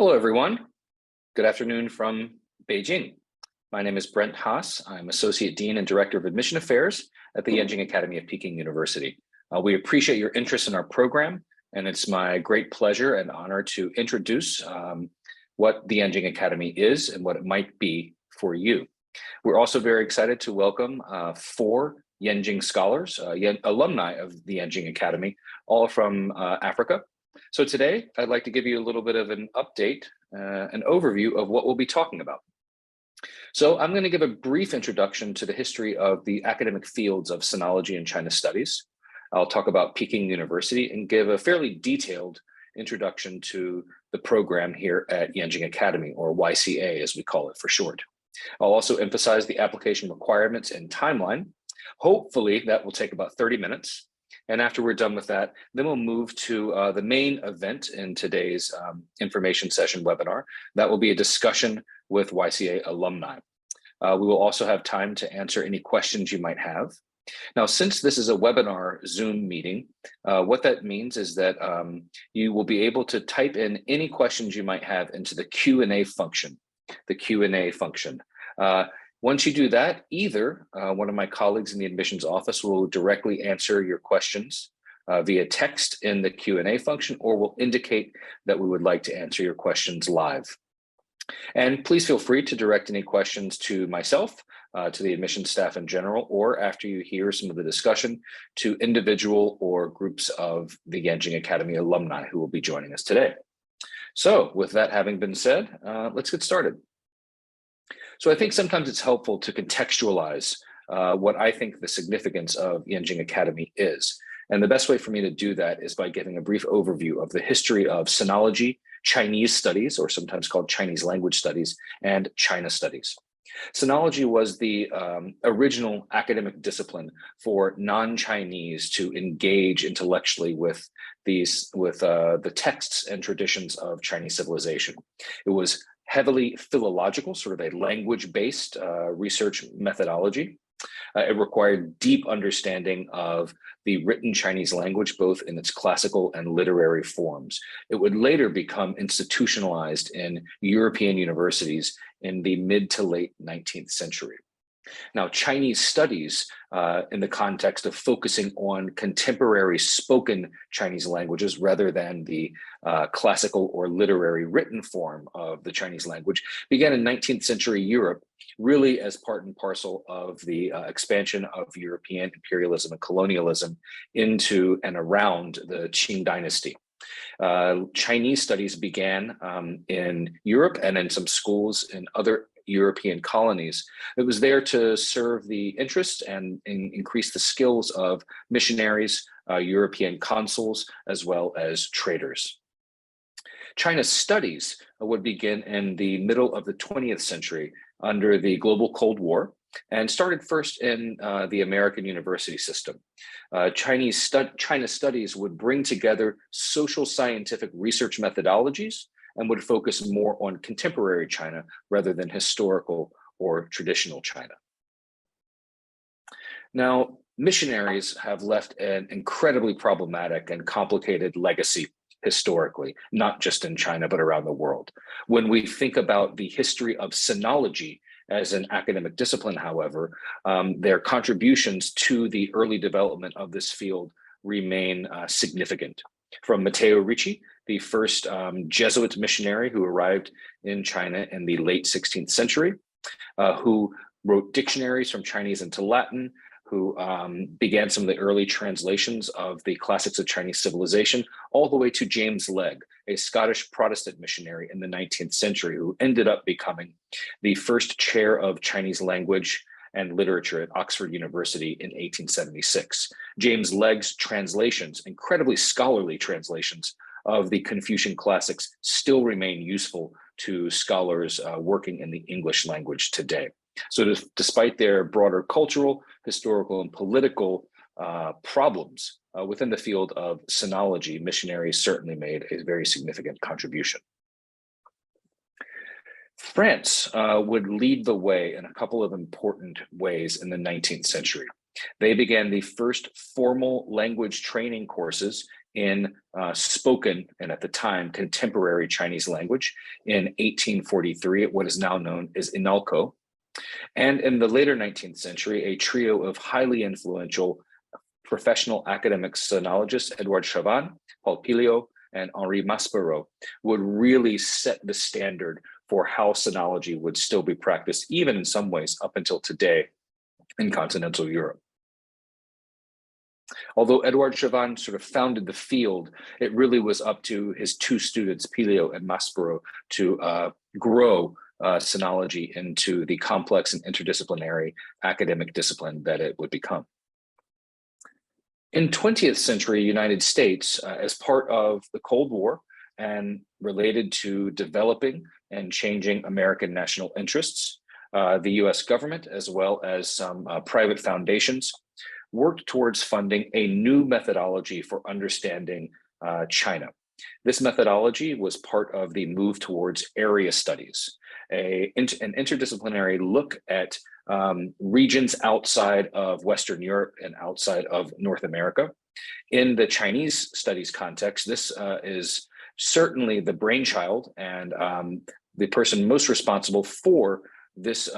Hello, everyone. Good afternoon from Beijing. My name is Brent Haas. I'm Associate Dean and Director of Admission Affairs at the Yenching Academy of Peking University. We appreciate your interest in our program, and it's my great pleasure and honor to introduce what the Yenching Academy is and what it might be for you. We're also very excited to welcome 4 Yenching scholars, alumni of the Yenching Academy, all from Africa. So today, I'd like to give you a little bit of an update, an overview of what we'll be talking about. So I'm going to give a brief introduction to the history of the academic fields of sinology and China studies. I'll talk about Peking University and give a fairly detailed introduction to the program here at Yenching Academy, or YCA as we call it for short. I'll also emphasize the application requirements and timeline. Hopefully that will take about 30 minutes. And after we're done with that, then we'll move to the main event in today's information session webinar. That will be a discussion with YCA alumni. We will also have time to answer any questions you might have. Now, since this is a webinar Zoom meeting, what that means is that you will be able to type in any questions you might have into the Q&A function, Once you do that, either one of my colleagues in the admissions office will directly answer your questions via text in the Q&A function, or will indicate that we would like to answer your questions live. And please feel free to direct any questions to myself, to the admissions staff in general, or after you hear some of the discussion, to individual or groups of the Yenching Academy alumni who will be joining us today. So with that having been said, let's get started. So I think sometimes it's helpful to contextualize what I think the significance of Yenching Academy is. And the best way for me to do that is by giving a brief overview of the history of sinology, Chinese studies, or sometimes called Chinese language studies, and China studies. Sinology was the original academic discipline for non-Chinese to engage intellectually with the texts and traditions of Chinese civilization. It was heavily philological, sort of a language-based research methodology. It required deep understanding of the written Chinese language, both in its classical and literary forms. It would later become institutionalized in European universities in the mid to late 19th century. Now, Chinese studies, in the context of focusing on contemporary spoken Chinese languages rather than the classical or literary written form of the Chinese language, began in 19th century Europe, really as part and parcel of the expansion of European imperialism and colonialism into and around the Qing dynasty. Chinese studies began in Europe and in some schools in other European colonies. It was there to serve the interests and increase the skills of missionaries, European consuls, as well as traders. China studies would begin in the middle of the 20th century under the global Cold War, and started first in the American university system. China studies would bring together social scientific research methodologies and would focus more on contemporary China rather than historical or traditional China. Now, missionaries have left an incredibly problematic and complicated legacy historically, not just in China, but around the world. When we think about the history of sinology as an academic discipline, however, their contributions to the early development of this field remain significant. From Matteo Ricci, the first Jesuit missionary who arrived in China in the late 16th century, who wrote dictionaries from Chinese into Latin, who began some of the early translations of the classics of Chinese civilization, all the way to James Legge, a Scottish Protestant missionary in the 19th century, who ended up becoming the first chair of Chinese language and literature at Oxford University in 1876. James Legge's translations, incredibly scholarly translations of the Confucian classics, still remain useful to scholars working in the English language today. So despite their broader cultural, historical, and political problems within the field of sinology, missionaries certainly made a very significant contribution. France would lead the way in a couple of important ways in the 19th century. They began the first formal language training courses in spoken, and at the time, contemporary Chinese language in 1843 at what is now known as Inalco. And in the later 19th century, a trio of highly influential professional academic sinologists, Edouard Chavannes, Paul Pilliot, and Henri Maspero, would really set the standard for how sinology would still be practiced, even in some ways up until today in continental Europe. Although Edouard Chavannes sort of founded the field, it really was up to his two students, Pilliot and Maspero, to grow sinology into the complex and interdisciplinary academic discipline that it would become. In 20th century United States, as part of the Cold War and related to developing and changing American national interests, the US government, as well as some private foundations, worked towards funding a new methodology for understanding China. This methodology was part of the move towards area studies, an interdisciplinary look at regions outside of Western Europe and outside of North America. In the Chinese studies context, this is certainly the brainchild and the person most responsible for this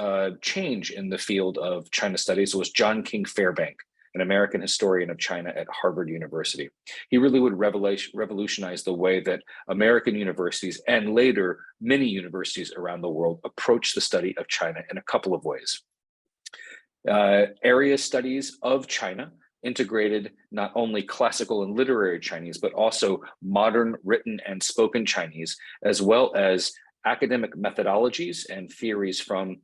change in the field of China studies was John King Fairbank, an American historian of China at Harvard University. He really would revolutionize the way that American universities and later many universities around the world approach the study of China in a couple of ways. Area studies of China integrated not only classical and literary Chinese, but also modern written and spoken Chinese, as well as academic methodologies and theories from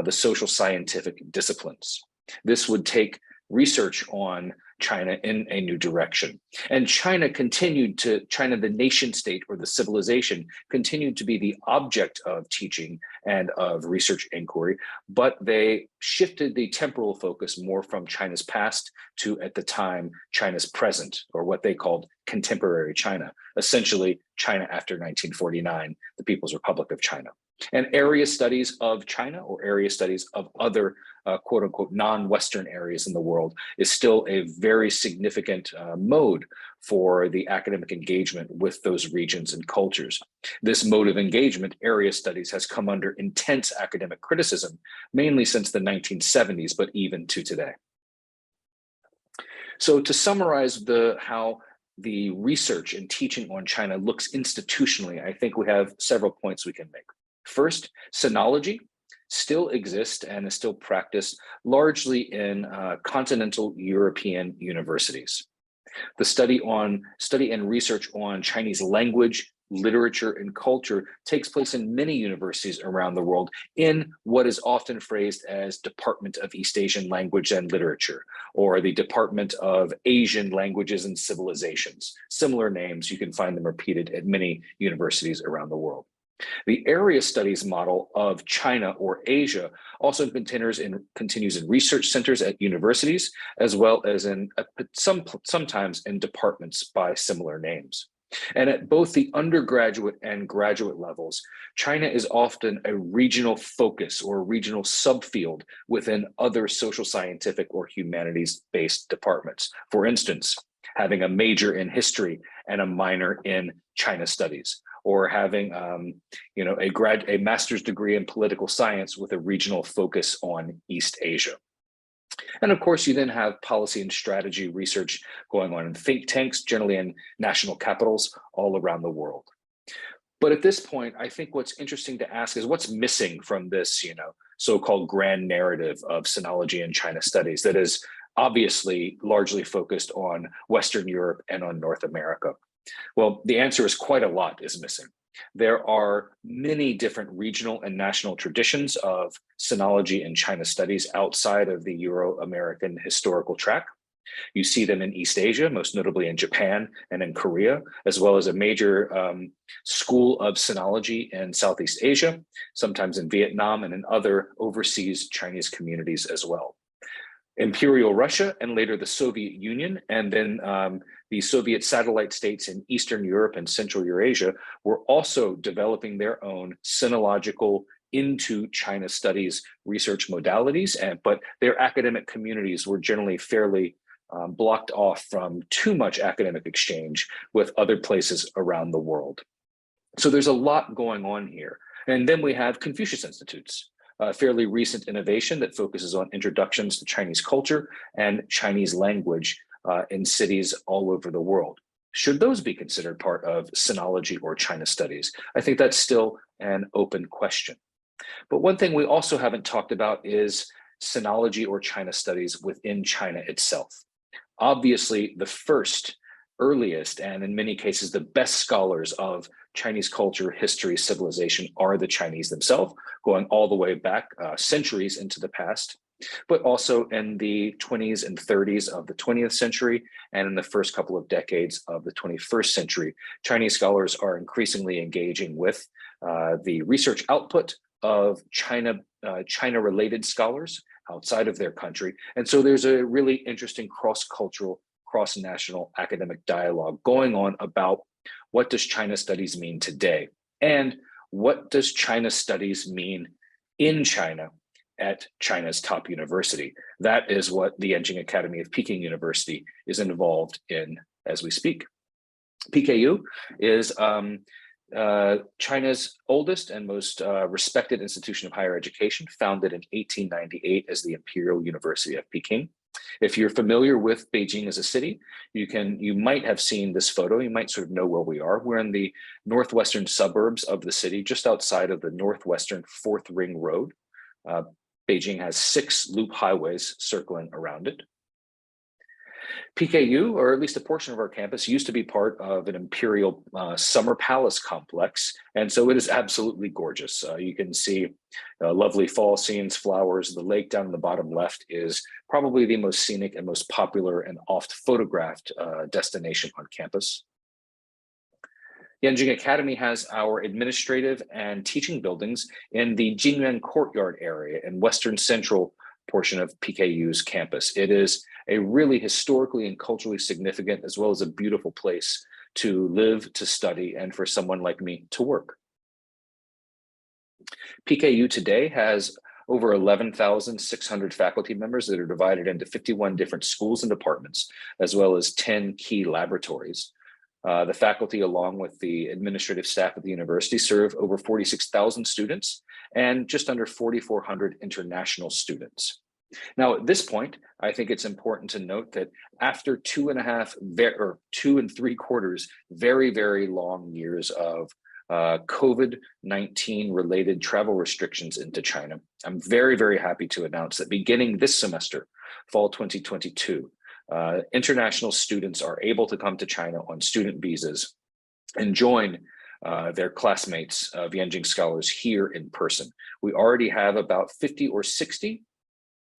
the social scientific disciplines. This would take research on China in a new direction. And China, the nation state or the civilization, continued to be the object of teaching and of research inquiry, but they shifted the temporal focus more from China's past to, at the time, China's present, or what they called contemporary China, essentially China after 1949, the People's Republic of China. And area studies of China or area studies of other quote unquote non-Western areas in the world is still a very significant mode for the academic engagement with those regions and cultures. This mode of engagement, area studies, has come under intense academic criticism, mainly since the 1970s, but even to today. So to summarize how the research and teaching on China looks institutionally, I think we have several points we can make. First, sinology still exists and is still practiced largely in continental European universities. The study and research on Chinese language, literature, and culture takes place in many universities around the world in what is often phrased as Department of East Asian Language and Literature, or the Department of Asian Languages and Civilizations. Similar names, you can find them repeated at many universities around the world. The area studies model of China or Asia also continues in research centers at universities, as well as in sometimes in departments by similar names. And at both the undergraduate and graduate levels, China is often a regional focus or regional subfield within other social scientific or humanities-based departments. For instance, having a major in history and a minor in China studies, or having a master's degree in political science with a regional focus on East Asia. And of course, you then have policy and strategy research going on in think tanks, generally in national capitals all around the world. But at this point, I think what's interesting to ask is what's missing from this, so-called grand narrative of sinology and China studies that is obviously largely focused on Western Europe and on North America. Well, the answer is quite a lot is missing. There are many different regional and national traditions of sinology and China studies outside of the Euro-American historical track. You see them in East Asia, most notably in Japan and in Korea, as well as a major school of sinology in Southeast Asia, sometimes in Vietnam and in other overseas Chinese communities as well. Imperial Russia and later the Soviet Union, and then the Soviet satellite states in Eastern Europe and Central Eurasia were also developing their own sinological into China studies research modalities, but their academic communities were generally fairly blocked off from too much academic exchange with other places around the world. So there's a lot going on here. And then we have Confucius Institutes, a fairly recent innovation that focuses on introductions to Chinese culture and Chinese language in cities all over the world. Should those be considered part of sinology or China studies? I think that's still an open question. But one thing we also haven't talked about is sinology or China studies within China itself. Obviously, the first, earliest, and in many cases, the best scholars of Chinese culture, history, civilization are the Chinese themselves, going all the way back centuries into the past, but also in the 20s and 30s of the 20th century and in the first couple of decades of the 21st century. Chinese scholars are increasingly engaging with the research output of China-related scholars outside of their country. And so there's a really interesting cross-cultural, cross-national academic dialogue going on about what does China studies mean today? And what does China studies mean in China at China's top university? That is what the Yenching Academy of Peking University is involved in as we speak. PKU is China's oldest and most respected institution of higher education, founded in 1898 as the Imperial University of Peking. If you're familiar with Beijing as a city, you might have seen this photo. You might sort of know where we are. We're in the northwestern suburbs of the city, just outside of the northwestern Fourth Ring Road. Beijing has 6 loop highways circling around it. PKU, or at least a portion of our campus, used to be part of an imperial summer palace complex, and so it is absolutely gorgeous. You can see lovely fall scenes, flowers. The lake down in the bottom left is probably the most scenic and most popular and oft photographed destination on campus. Yenching Academy has our administrative and teaching buildings in the Jinyuan Courtyard area in western central portion of PKU's campus. It is a really historically and culturally significant, as well as a beautiful place to live, to study, and for someone like me to work. PKU today has over 11,600 faculty members that are divided into 51 different schools and departments, as well as 10 key laboratories. The faculty, along with the administrative staff at the university, serve over 46,000 students and just under 4,400 international students. Now, at this point, I think it's important to note that after 2 and 3 quarters, very, very long years of COVID-19 related travel restrictions into China, I'm very, very happy to announce that beginning this semester, fall 2022, international students are able to come to China on student visas and join their classmates of Yenching scholars here in person. We already have about 50 or 60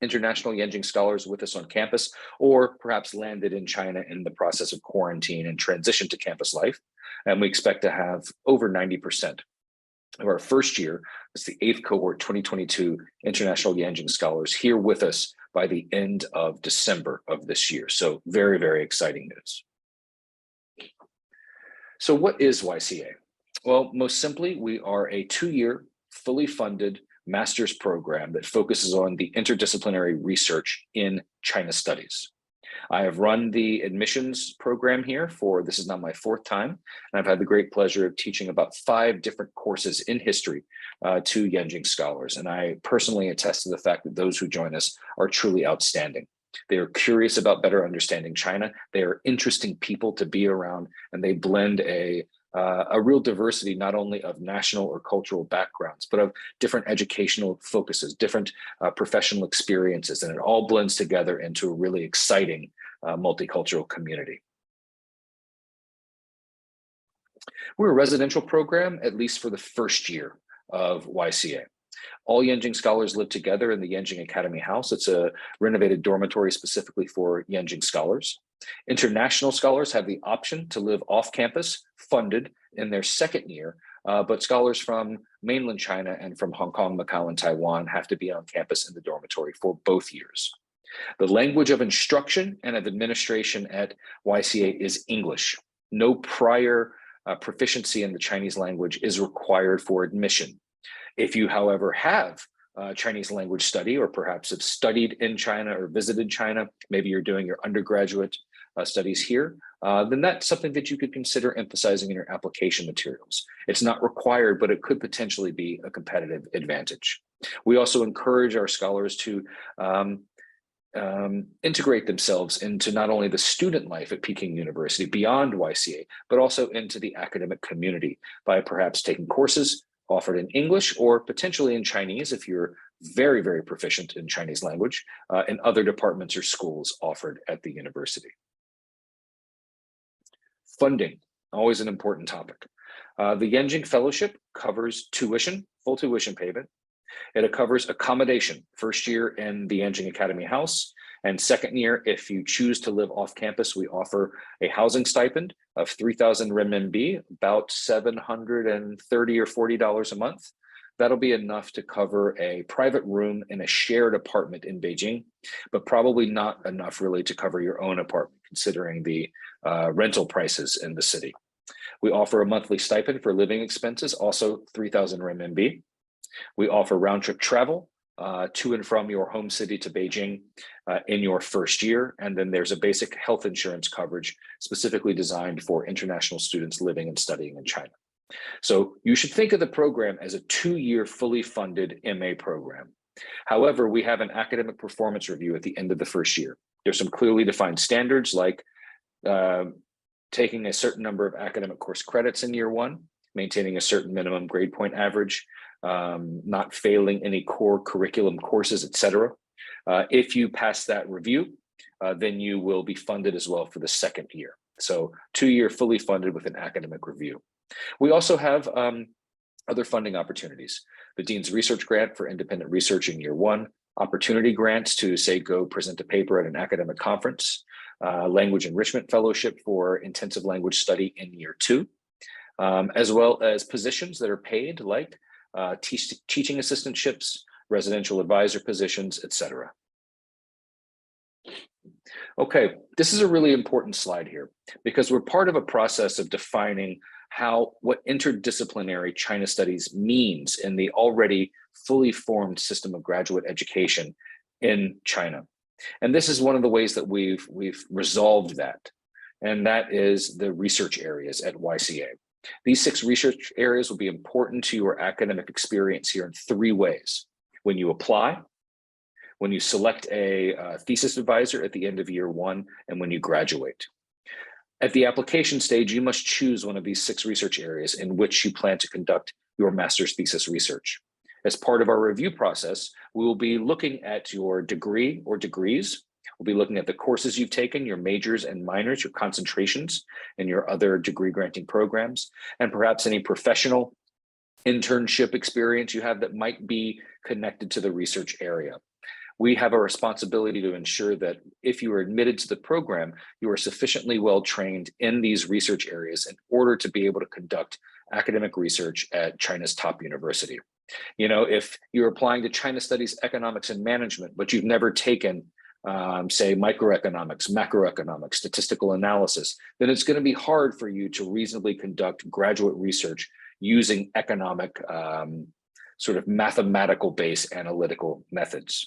international Yenching scholars with us on campus, or perhaps landed in China in the process of quarantine and transition to campus life. And we expect to have over 90% of our first year, it's the 8th cohort 2022 international Yenching scholars here with us by the end of December of this year. So very, very exciting news. So what is YCA? Well, most simply, we are a 2-year, fully funded master's program that focuses on the interdisciplinary research in China studies. I have run the admissions program here for, this is now my 4th time, and I've had the great pleasure of teaching about 5 different courses in history to Yenching scholars. And I personally attest to the fact that those who join us are truly outstanding. They are curious about better understanding China. They are interesting people to be around, and they blend a real diversity, not only of national or cultural backgrounds, but of different educational focuses, different professional experiences, and it all blends together into a really exciting multicultural community. We're a residential program, at least for the first year of YCA. All Yenching scholars live together in the Yenching Academy House. It's a renovated dormitory specifically for Yenching scholars. International scholars have the option to live off campus, funded in their 2nd year, but scholars from mainland China and from Hong Kong, Macau, and Taiwan have to be on campus in the dormitory for both years. The language of instruction and of administration at YCA is English. No prior proficiency in the Chinese language is required for admission. If you, however, have Chinese language study, or perhaps have studied in China or visited China, maybe you're doing your undergraduate studies here, then that's something that you could consider emphasizing in your application materials. It's not required, but it could potentially be a competitive advantage. We also encourage our scholars to integrate themselves into not only the student life at Peking University beyond YCA, but also into the academic community by perhaps taking courses offered in English or potentially in Chinese if you're very, very proficient in Chinese language, in other departments or schools offered at the university. Funding, always an important topic. The Yenching Fellowship covers tuition, full tuition payment. It covers accommodation, first year in the Yenching Academy House, and second year, if you choose to live off campus, we offer a housing stipend of 3,000 renminbi, about $730 or $40 a month. That'll be enough to cover a private room in a shared apartment in Beijing, but probably not enough really to cover your own apartment, considering the rental prices in the city. We offer a monthly stipend for living expenses, also 3,000 renminbi. We offer round-trip travel to and from your home city to Beijing in your first year. And then there's a basic health insurance coverage specifically designed for international students living and studying in China. So you should think of the program as a 2-year fully funded MA program. However, we have an academic performance review at the end of the first year. There's some clearly defined standards like taking a certain number of academic course credits in year 1, maintaining a certain minimum grade point average, not failing any core curriculum courses, etc. If you pass that review, then you will be funded as well for the second year. So 2-year fully funded with an academic review. We also have other funding opportunities. The Dean's Research Grant for independent research in year 1, opportunity grants to, say, go present a paper at an academic conference, language enrichment fellowship for intensive language study in year 2, as well as positions that are paid like teaching assistantships, residential advisor positions, etc. Okay, this is a really important slide here because we're part of a process of defining what interdisciplinary China studies means in the already fully formed system of graduate education in China. And this is one of the ways that we've resolved that, and that is the research areas at YCA. These 6 research areas will be important to your academic experience here in 3 ways: when you apply, when you select a thesis advisor at the end of year 1, and when you graduate. At the application stage, you must choose one of these 6 research areas in which you plan to conduct your master's thesis research. As part of our review process, we will be looking at your degree or degrees. We'll be looking at the courses you've taken, your majors and minors, your concentrations, and your other degree granting programs, and perhaps any professional internship experience you have that might be connected to the research area. We have a responsibility to ensure that if you are admitted to the program, you are sufficiently well trained in these research areas in order to be able to conduct academic research at China's top university. You know, if you're applying to China Studies, Economics, and Management, but you've never taken, say, microeconomics, macroeconomics, statistical analysis, then it's going to be hard for you to reasonably conduct graduate research using economic sort of mathematical-based analytical methods.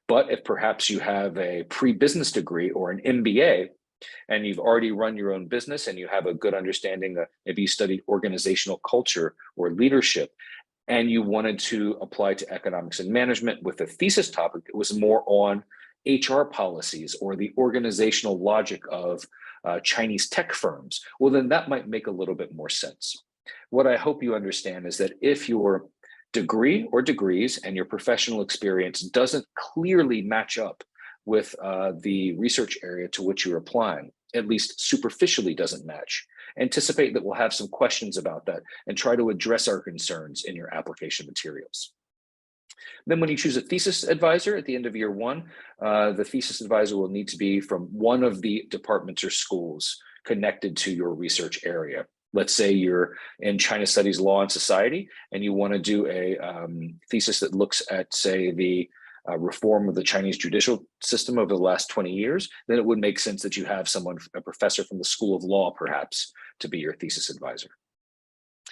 But if perhaps you have a pre-business degree or an MBA, and you've already run your own business and you have a good understanding of, maybe you studied organizational culture or leadership, and you wanted to apply to economics and management with a thesis topic that was more on HR policies or the organizational logic of Chinese tech firms, well, then that might make a little bit more sense. What I hope you understand is that if your degree or degrees and your professional experience doesn't clearly match up with the research area to which you're applying, at least superficially doesn't match, anticipate that we'll have some questions about that and try to address our concerns in your application materials. Then when you choose a thesis advisor at the end of year 1, the thesis advisor will need to be from one of the departments or schools connected to your research area. Let's say you're in China Studies, Law and Society, and you want to do a thesis that looks at, say, the reform of the Chinese judicial system over the last 20 years, then it would make sense that you have someone, a professor from the School of Law, perhaps, to be your thesis advisor.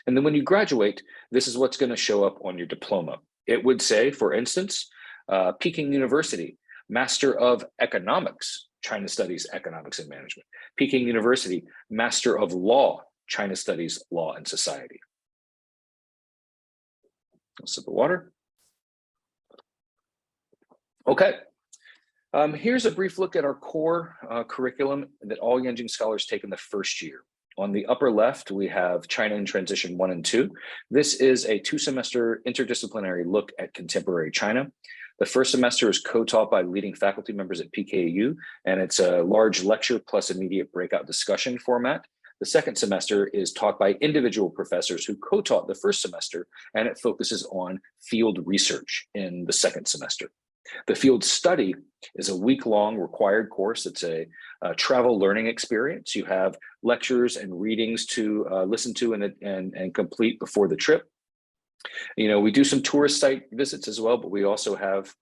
And then when you graduate, this is what's going to show up on your diploma. It would say, for instance, Peking University, Master of Economics, China Studies, Economics and Management. Peking University, Master of Law, China Studies, Law and Society. A sip of water. Okay. Here's a brief look at our core curriculum that all Yenching scholars take in the first year. On the upper left, we have China in Transition 1 and 2. This is a 2-semester interdisciplinary look at contemporary China. The first semester is co-taught by leading faculty members at PKU, and it's a large lecture plus immediate breakout discussion format. The second semester is taught by individual professors who co-taught the first semester, and it focuses on field research in the second semester. The field study is a week-long required course. It's a travel learning experience. You have lectures and readings to listen to and complete before the trip. You know, we do some tourist site visits as well, but we also have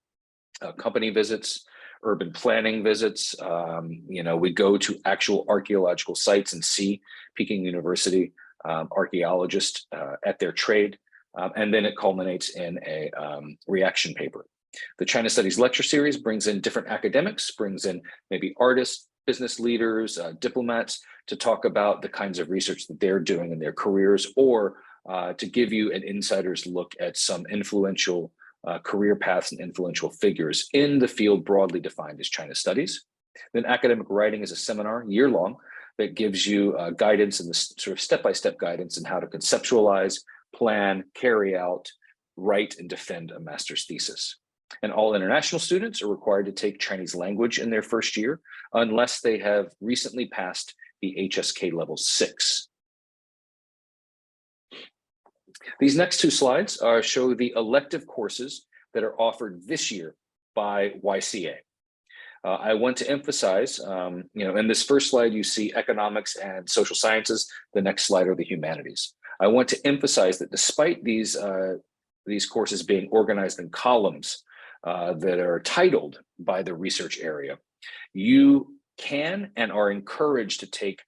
company visits, urban planning visits. You know, we go to actual archaeological sites and see Peking University archaeologists at their trade. And then it culminates in a reaction paper. The China Studies lecture series brings in different academics, brings in maybe artists, business leaders, diplomats to talk about the kinds of research that they're doing in their careers, or to give you an insider's look at some influential career paths and influential figures in the field broadly defined as China Studies. Then academic writing is a seminar, year-long, that gives you guidance and the sort of step-by-step guidance in how to conceptualize, plan, carry out, write, and defend a master's thesis. And all international students are required to take Chinese language in their first year, unless they have recently passed the HSK level 6. These next two slides show the elective courses that are offered this year by YCA. I want to emphasize, you know, in this first slide, you see economics and social sciences. The next slide are the humanities. I want to emphasize that despite these courses being organized in columns that are titled by the research area, you can and are encouraged to take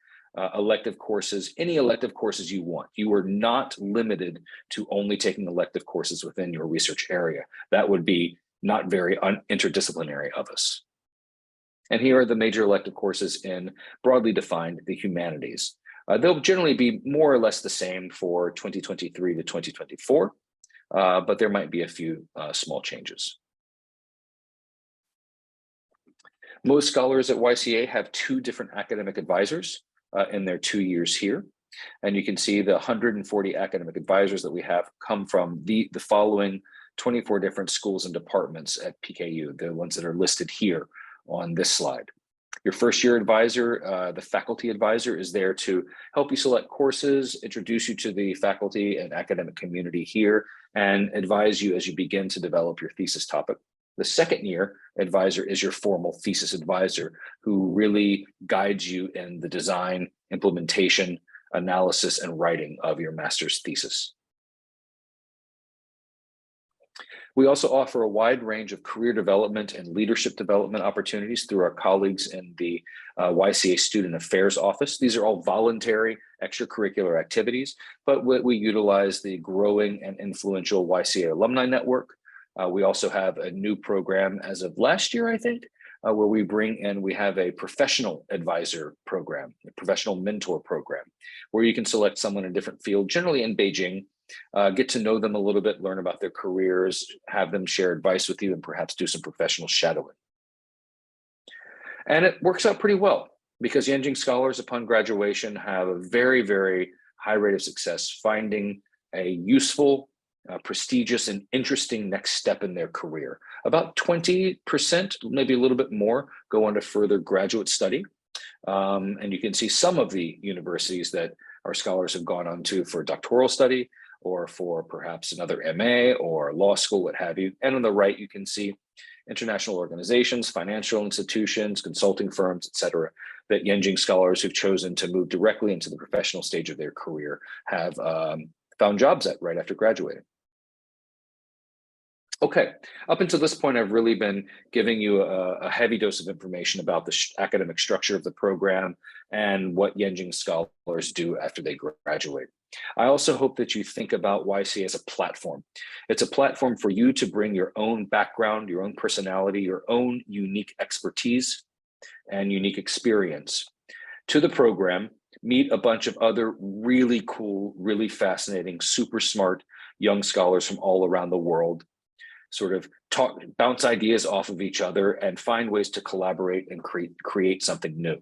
elective courses, any elective courses you want. You are not limited to only taking elective courses within your research area. That would be not very interdisciplinary of us. And here are the major elective courses in broadly defined the humanities. They'll generally be more or less the same for 2023 to 2024, but there might be a few small changes. Most scholars at YCA have 2 different academic advisors in their 2 years here. And you can see the 140 academic advisors that we have come from the following 24 different schools and departments at PKU, the ones that are listed here on this slide. Your first year advisor, the faculty advisor, is there to help you select courses, introduce you to the faculty and academic community here, and advise you as you begin to develop your thesis topic. The second year advisor is your formal thesis advisor, who really guides you in the design, implementation, analysis, and writing of your master's thesis. We also offer a wide range of career development and leadership development opportunities through our colleagues in the YCA Student Affairs Office. These are all voluntary extracurricular activities, but we utilize the growing and influential YCA Alumni Network. We also have a new program as of last year, I think, where we have a professional advisor program, a professional mentor program, where you can select someone in a different field, generally in Beijing, get to know them a little bit, learn about their careers, have them share advice with you, and perhaps do some professional shadowing. And it works out pretty well because Yenching scholars upon graduation have a very, very high rate of success finding a useful, prestigious, and interesting next step in their career. About 20%, maybe a little bit more, go on to further graduate study. And you can see some of the universities that our scholars have gone on to for doctoral study or for perhaps another MA or law school, what have you. And on the right, you can see international organizations, financial institutions, consulting firms, et cetera, that Yenching scholars who've chosen to move directly into the professional stage of their career have found jobs at right after graduating. Okay, up until this point, I've really been giving you a heavy dose of information about the academic structure of the program and what Yenching scholars do after they graduate. I also hope that you think about YCA as a platform. It's a platform for you to bring your own background, your own personality, your own unique expertise and unique experience to the program, meet a bunch of other really cool, really fascinating, super smart young scholars from all around the world, sort of bounce ideas off of each other and find ways to collaborate and create something new.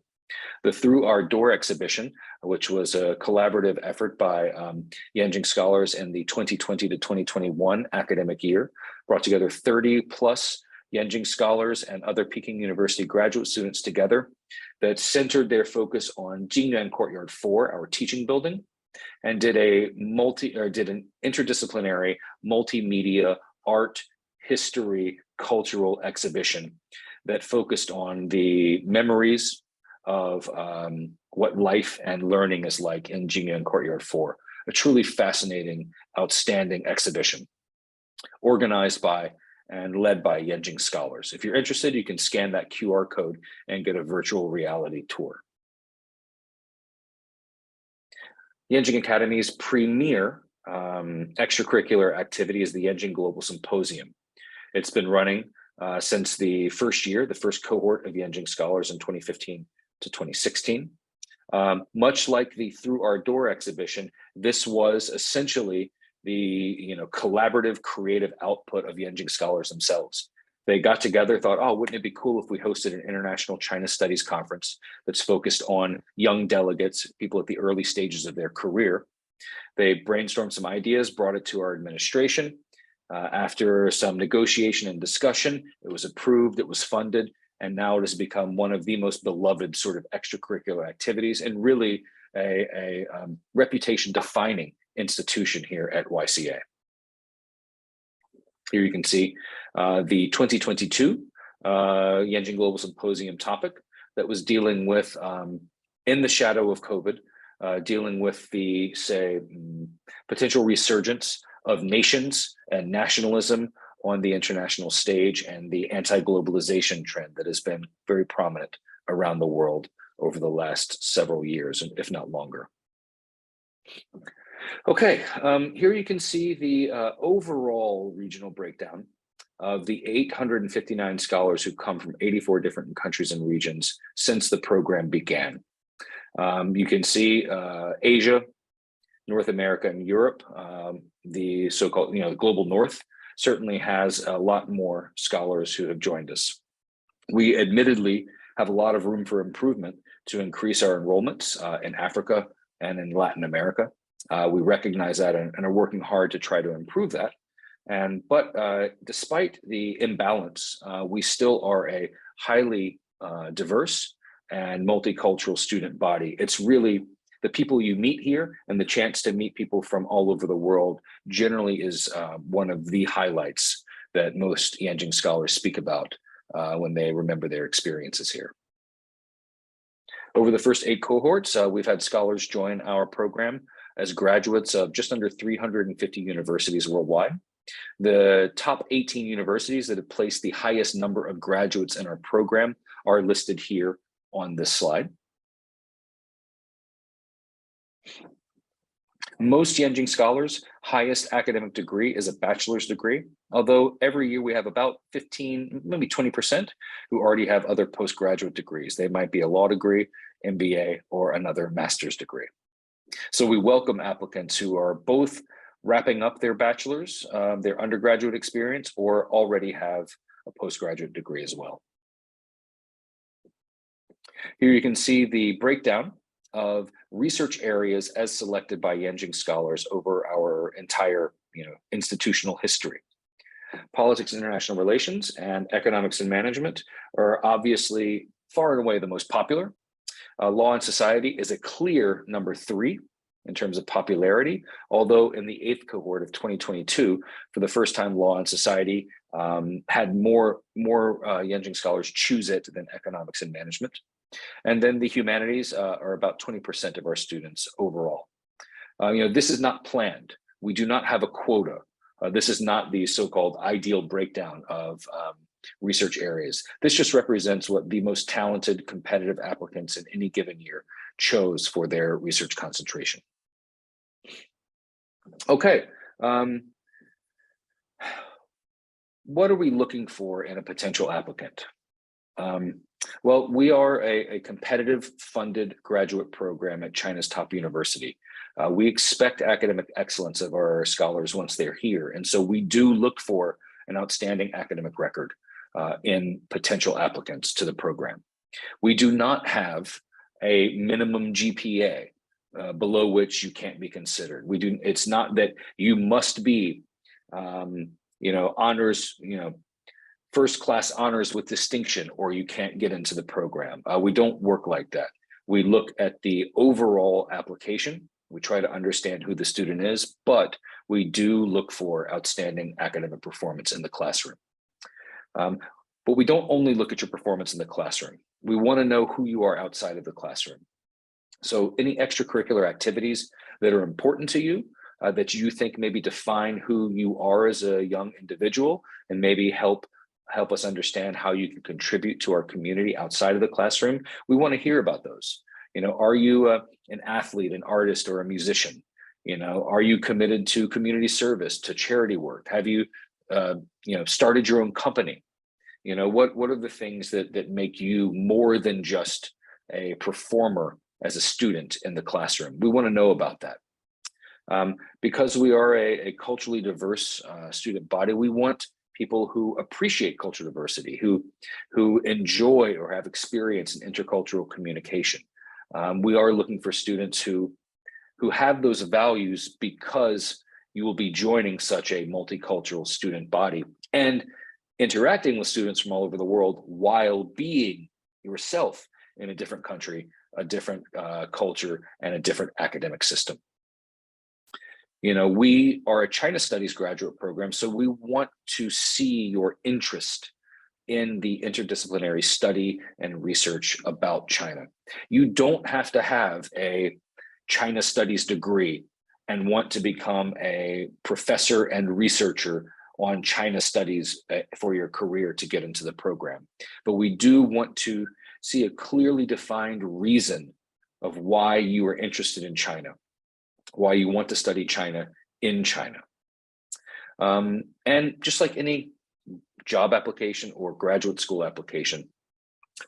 The Through Our Door exhibition, which was a collaborative effort by Yenching scholars in the 2020 to 2021 academic year, brought together 30 plus Yenching scholars and other Peking University graduate students together that centered their focus on Jingyuan Courtyard 4, our teaching building, and did an interdisciplinary multimedia art, history, cultural exhibition that focused on the memories of what life and learning is like in Jingyuan Courtyard 4, a truly fascinating, outstanding exhibition organized by and led by Yenching scholars. If you're interested, you can scan that QR code and get a virtual reality tour. Yenching Academy's premier extracurricular activity is the Yenching Global Symposium. It's been running since the first year, the first cohort of Yenching scholars in 2015 to 2016. Much like the Through Our Door exhibition, this was essentially the collaborative creative output of Yenching scholars themselves. They got together, thought, oh, wouldn't it be cool if we hosted an international China Studies conference that's focused on young delegates, people at the early stages of their career. They brainstormed some ideas, brought it to our administration. After some negotiation and discussion, it was approved, it was funded, and now it has become one of the most beloved sort of extracurricular activities and really a reputation-defining institution here at YCA. Here you can see the 2022 Yenching Global Symposium topic that was dealing with, in the shadow of COVID, dealing with the, potential resurgence of nations and nationalism on the international stage and the anti-globalization trend that has been very prominent around the world over the last several years, if not longer. Okay, here you can see the overall regional breakdown of the 859 scholars who come from 84 different countries and regions since the program began. You can see Asia, North America, and Europe, the so-called global North, certainly has a lot more scholars who have joined us. We admittedly have a lot of room for improvement to increase our enrollments in Africa and in Latin America. We recognize that and are working hard to try to improve that. But despite the imbalance, we still are a highly diverse and multicultural student body. It's really the people you meet here and the chance to meet people from all over the world generally is one of the highlights that most Yenching scholars speak about when they remember their experiences here. Over the first 8 cohorts, we've had scholars join our program as graduates of just under 350 universities worldwide. The top 18 universities that have placed the highest number of graduates in our program are listed here on this slide. Most Yenching scholars' highest academic degree is a bachelor's degree, although every year we have about 15, maybe 20% who already have other postgraduate degrees. They might be a law degree, MBA, or another master's degree. So we welcome applicants who are both wrapping up their bachelor's, their undergraduate experience, or already have a postgraduate degree as well. Here you can see the breakdown of research areas as selected by Yenching scholars over our entire institutional history. Politics and international relations and economics and management are obviously far and away the most popular. Law and society is a clear number 3 in terms of popularity, although in the 8th cohort of 2022, for the first time, law and society had more Yenching scholars choose it than economics and management. And then the humanities are about 20% of our students overall. This is not planned. We do not have a quota. This is not the so-called ideal breakdown of research areas. This just represents what the most talented competitive applicants in any given year chose for their research concentration. Okay. What are we looking for in a potential applicant? Well, we are a competitive funded graduate program at China's top university. We expect academic excellence of our scholars once they're here. And so we do look for an outstanding academic record in potential applicants to the program. We do not have a minimum GPA below which you can't be considered. It's not that you must be, honors, first class honors with distinction, or you can't get into the program. We don't work like that. We look at the overall application. We try to understand who the student is, but we do look for outstanding academic performance in the classroom. But we don't only look at your performance in the classroom. We want to know who you are outside of the classroom. So any extracurricular activities that are important to you, that you think maybe define who you are as a young individual, and maybe help us understand how you can contribute to our community outside of the classroom. We want to hear about those. Are you an athlete, an artist, or a musician? Are you committed to community service, to charity work? Have you, started your own company? What are the things that make you more than just a performer as a student in the classroom? We want to know about that. Because we are a culturally diverse student body, we want people who appreciate cultural diversity, who enjoy or have experience in intercultural communication. We are looking for students who have those values, because you will be joining such a multicultural student body and interacting with students from all over the world while being yourself in a different country, a different culture, and a different academic system. We are a China Studies graduate program, so we want to see your interest in the interdisciplinary study and research about China. You don't have to have a China Studies degree and want to become a professor and researcher on China Studies for your career to get into the program. But we do want to see a clearly defined reason of why you are interested in China, why you want to study China in China. And just like any job application or graduate school application,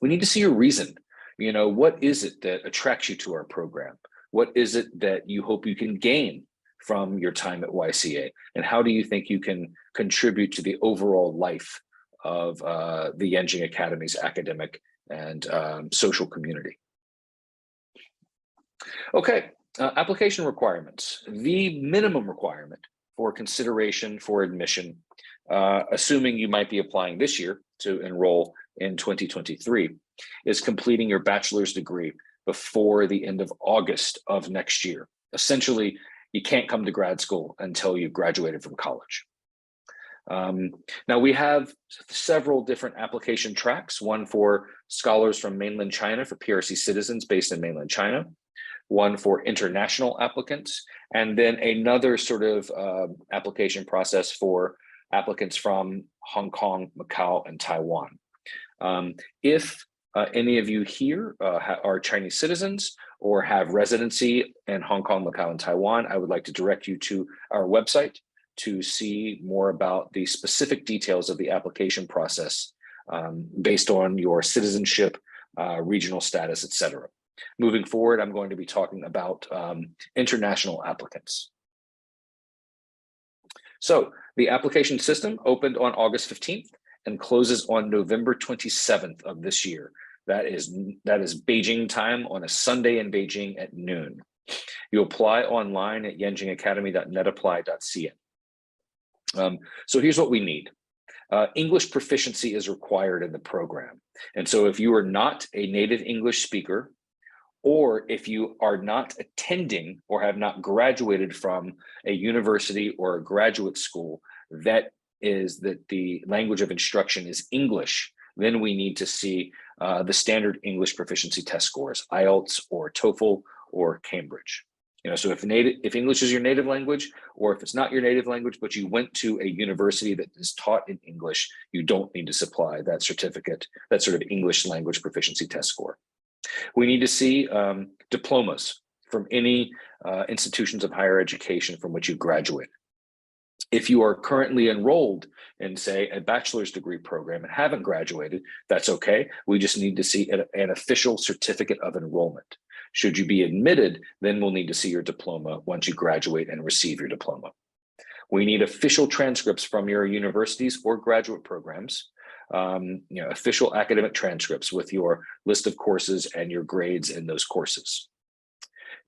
we need to see your reason. What is it that attracts you to our program? What is it that you hope you can gain from your time at YCA? And how do you think you can contribute to the overall life of the Yenching Academy's academic and social community? Okay, application requirements. The minimum requirement for consideration for admission, assuming you might be applying this year to enroll in 2023, is completing your bachelor's degree before the end of August of next year. Essentially, you can't come to grad school until you've graduated from college. Now, we have several different application tracks, one for scholars from mainland China, for PRC citizens based in mainland China, one for international applicants, and then another sort of application process for applicants from Hong Kong, Macau, and Taiwan. If any of you here are Chinese citizens or have residency in Hong Kong, Macau, and Taiwan, I would like to direct you to our website to see more about the specific details of the application process based on your citizenship, regional status, etc. Moving forward, I'm going to be talking about international applicants. So the application system opened on August 15th and closes on November 27th of this year. That is Beijing time on a Sunday in Beijing at noon. You apply online at yenchingacademy.netapply.cn. So here's what we need. English proficiency is required in the program. And so if you are not a native English speaker, or if you are not attending or have not graduated from a university or a graduate school that the language of instruction is English, then we need to see the standard English proficiency test scores, IELTS or TOEFL or Cambridge. So if English is your native language, or if it's not your native language, but you went to a university that is taught in English, you don't need to supply that certificate, that sort of English language proficiency test score. We need to see diplomas from any institutions of higher education from which you graduate. If you are currently enrolled in, say, a bachelor's degree program and haven't graduated, that's okay. We just need to see an official certificate of enrollment. Should you be admitted, then we'll need to see your diploma once you graduate and receive your diploma. We need official transcripts from your universities or graduate programs, official academic transcripts with your list of courses and your grades in those courses.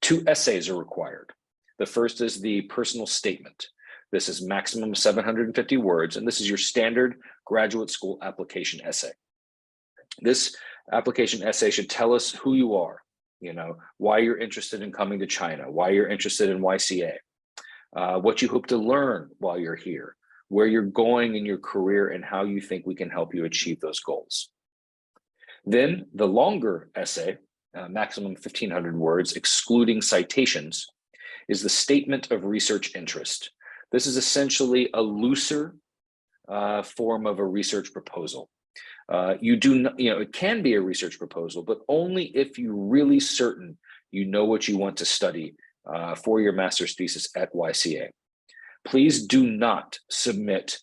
2 essays are required. The first is the personal statement. This is maximum 750 words, and this is your standard graduate school application essay. This application essay should tell us who you are, why you're interested in coming to China, why you're interested in YCA, what you hope to learn while you're here, where you're going in your career, and how you think we can help you achieve those goals. Then the longer essay, maximum 1,500 words, excluding citations, is the statement of research interest. This is essentially a looser form of a research proposal. It can be a research proposal, but only if you're really certain you know what you want to study for your master's thesis at YCA. Please do not submit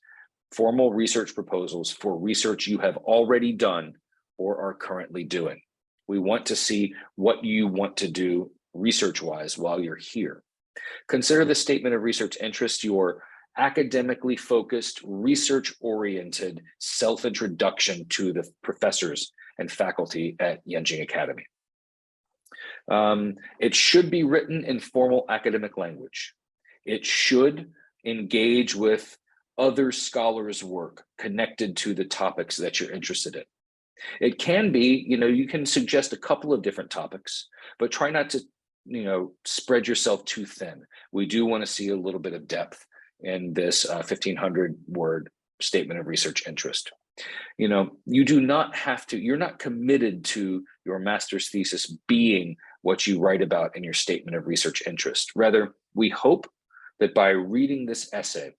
formal research proposals for research you have already done or are currently doing. We want to see what you want to do research-wise while you're here. Consider the statement of research interest your academically focused, research-oriented self-introduction to the professors and faculty at Yenching Academy. It should be written in formal academic language. It should engage with other scholars' work connected to the topics that you're interested in. It can be, you can suggest a couple of different topics, but try not to, spread yourself too thin. We do want to see a little bit of depth in this 1,500 word statement of research interest. You do not have to, you're not committed to your master's thesis being what you write about in your statement of research interest. Rather, we hope that by reading this essay,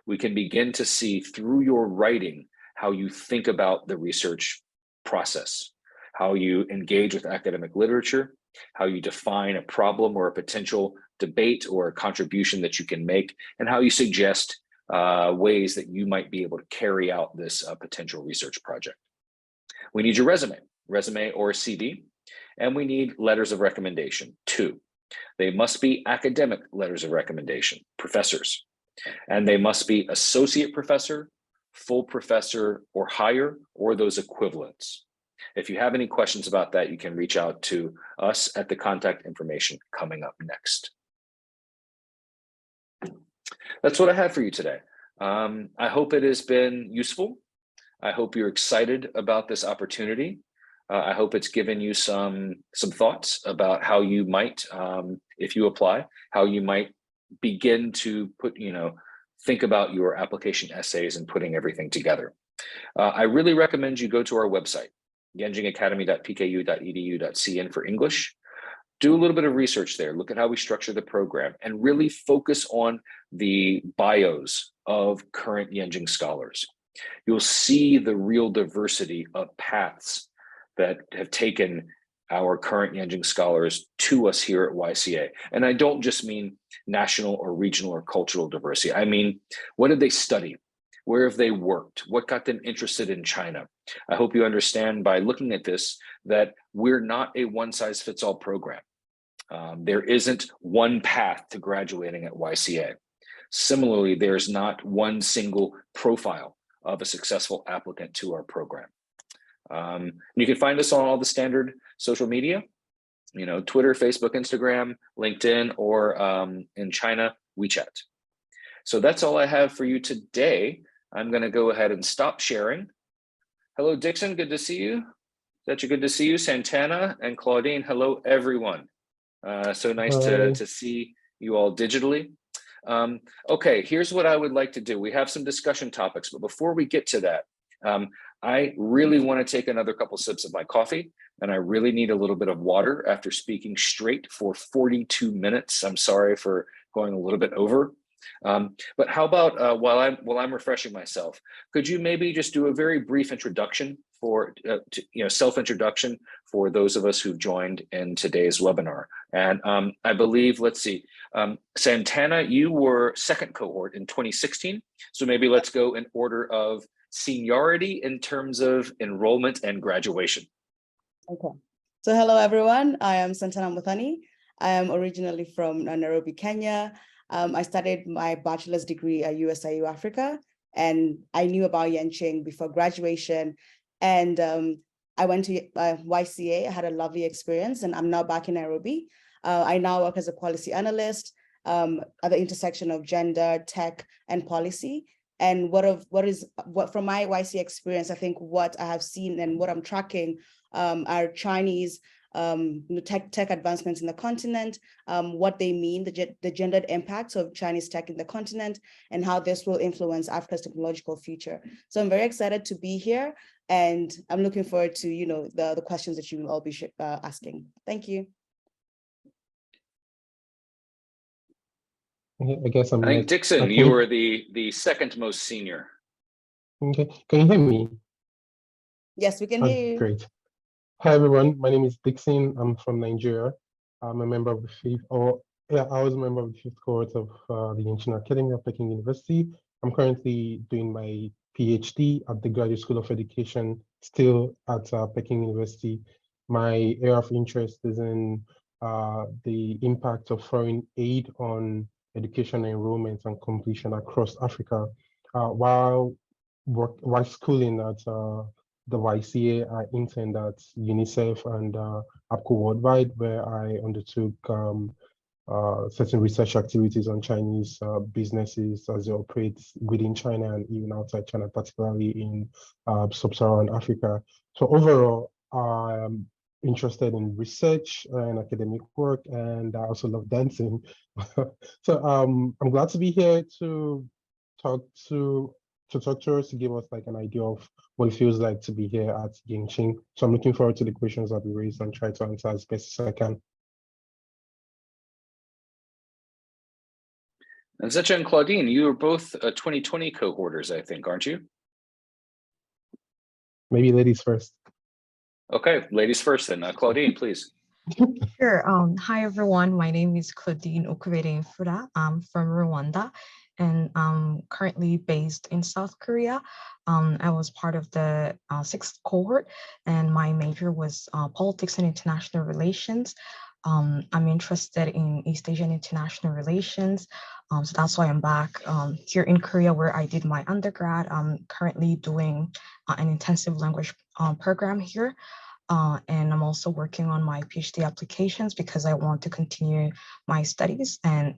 we can begin to see through your writing how you think about the research process, how you engage with academic literature, how you define a problem or a potential debate or a contribution that you can make, and how you suggest ways that you might be able to carry out this potential research project. We need your resume or CV, and we need letters of recommendation, 2. They must be academic letters of recommendation, professors, and they must be associate professor, full professor or higher, or those equivalents. If you have any questions about that, you can reach out to us at the contact information coming up next. That's what I have for you today. I hope it has been useful. I hope you're excited about this opportunity. I hope it's given you some thoughts about how you might, if you apply, how you might begin to think about your application essays and putting everything together. I really recommend you go to our website, yenchingacademy.pku.edu.cn for English. Do a little bit of research there. Look at how we structure the program and really focus on the bios of current Yenching scholars. You'll see the real diversity of paths that have taken our current Yenching scholars to us here at YCA. And I don't just mean national or regional or cultural diversity. I mean, what did they study? Where have they worked? What got them interested in China? I hope you understand by looking at this that we're not a one-size-fits-all program. There isn't one path to graduating at YCA. Similarly, there's not one single profile of a successful applicant to our program. You can find us on all the standard social media, Twitter, Facebook, Instagram, LinkedIn, or in China, WeChat. So that's all I have for you today. I'm going to go ahead and stop sharing. Hello, Dixon. Good to see you. Good to see you. Santana and Claudine. Hello, everyone. So nice to see you all digitally. Okay, here's what I would like to do. We have some discussion topics, but before we get to that, I really want to take another couple sips of my coffee, and I really need a little bit of water after speaking straight for 42 minutes. I'm sorry for going a little bit over. But how about while I'm refreshing myself, could you maybe just do a very brief introduction for self-introduction for those of us who joined in today's webinar? And I believe, let's see, Santana, you were second cohort in 2016. So maybe let's go in order of seniority in terms of enrollment and graduation. Okay. So hello, everyone. I am Santana Muthani. I am originally from Nairobi, Kenya. I studied my bachelor's degree at USIU Africa, and I knew about Yenching before graduation. And I went to YCA. I had a lovely experience, and I'm now back in Nairobi. I now work as a policy analyst at the intersection of gender, tech, and policy. And what from my YCA experience, I think what I have seen and what I'm tracking are Chinese tech advancements in the continent, what they mean, the gendered impacts of Chinese tech in the continent, and how this will influence Africa's technological future. So I'm very excited to be here, and I'm looking forward to the questions that you will all be asking. Thank you. I guess I'm I think next. Dixon, Okay. you were the second most senior. Okay, can you hear me? Yes, we can hear you. Great. Hi everyone, my name is Dixon. I'm from Nigeria. I'm a member of the fifth, I was a member of the fifth cohort of the Yenching Academy of Peking University. I'm currently doing my PhD at the Graduate School of Education, still at Peking University. My area of interest is in the impact of foreign aid on education enrollment and completion across Africa. While schooling at the YCA, I interned at UNICEF and APCO Worldwide, where I undertook certain research activities on Chinese businesses as they operate within China and even outside China, particularly in Sub-Saharan Africa. So overall, I'm interested in research and academic work, and I also love dancing. So I'm glad to be here to talk to us, to give us like an idea of what it feels like to be here at Yenching. So I'm looking forward to the questions that we raised and try to answer as best as I can. And Zecha and Claudine, you are both 2020 cohorters, I think, aren't you? Maybe ladies first. Okay, ladies first then. Claudine, please. Sure. Hi, everyone. My name is Claudine Okubede-Mfura. I'm from Rwanda, and I'm currently based in South Korea. I was part of the sixth cohort, and my major was politics and international relations. I'm interested in East Asian international relations. So that's why I'm back here in Korea, where I did my undergrad. I'm currently doing an intensive language program here. And I'm also working on my PhD applications because I want to continue my studies and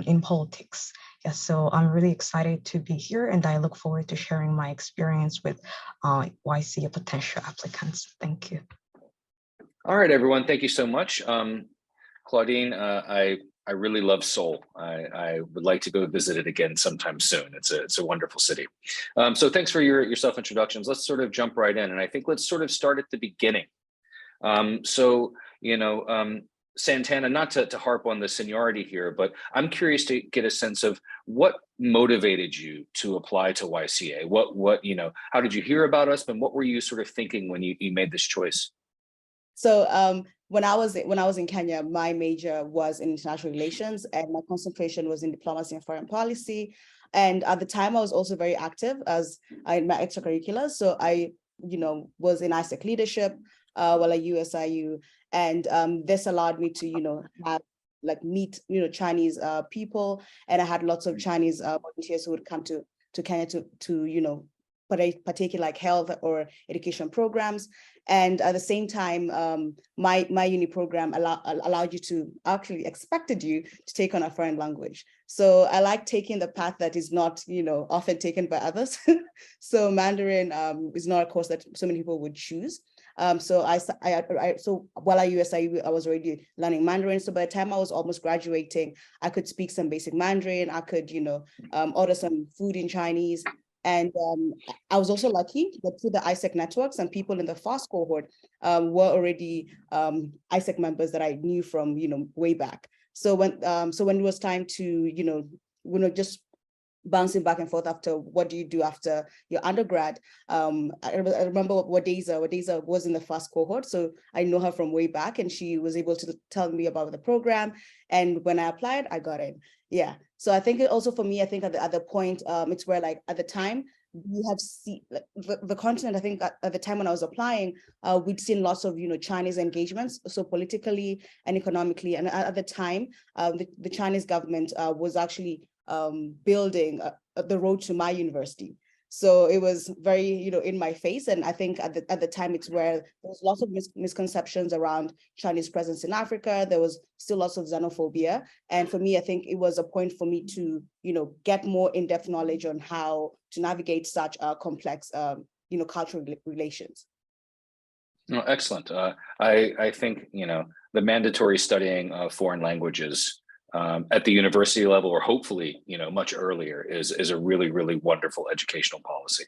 in politics. Yes, so I'm really excited to be here, and I look forward to sharing my experience with YCA potential applicants. Thank you. All right, everyone. Thank you so much. Claudine, I really love Seoul. I would like to go visit it again sometime soon. It's a wonderful city. So thanks for your self-introductions. Let's sort of jump right in. And I think let's sort of start at the beginning. Santana, not to harp on the seniority here, but I'm curious to get a sense of what motivated you to apply to YCA. How did you hear about us, and what were you sort of thinking when you made this choice? So when I was in Kenya, my major was in international relations, and my concentration was in diplomacy and foreign policy. And at the time, I was also very active in my extracurriculars. So I, was in ISEC leadership while at USIU, and this allowed me to, meet, Chinese people, and I had lots of Chinese volunteers who would come to Kenya to partake in like health or education programs. And at the same time, my uni program allowed you to expected you to take on a foreign language. So I like taking the path that is not, often taken by others. So Mandarin is not a course that so many people would choose. So while at USIU, I was already learning Mandarin. So by the time I was almost graduating, I could speak some basic Mandarin. I could, order some food in Chinese. And I was also lucky that through the ISEC networks and people in the FAST cohort were already ISEC members that I knew from, way back. So when it was time to, just bouncing back and forth after what do you do after your undergrad. I remember Wadeza was in the first cohort, so I know her from way back, and she was able to tell me about the program. And when I applied, I got in. Yeah. So I think also for me, I think at the point, it's where like at the time we have seen like, the continent. I think at the time when I was applying, we'd seen lots of Chinese engagements, so politically and economically. And at the time, the Chinese government was actually building the road to my university. So it was very, in my face. And I think at the time, it's where there was lots of misconceptions around Chinese presence in Africa. There was still lots of xenophobia. And for me, I think it was a point for me to, get more in-depth knowledge on how to navigate such complex, cultural relations. Oh, excellent. I think, the mandatory studying of foreign languages at the university level, or hopefully, much earlier, is a really, really wonderful educational policy.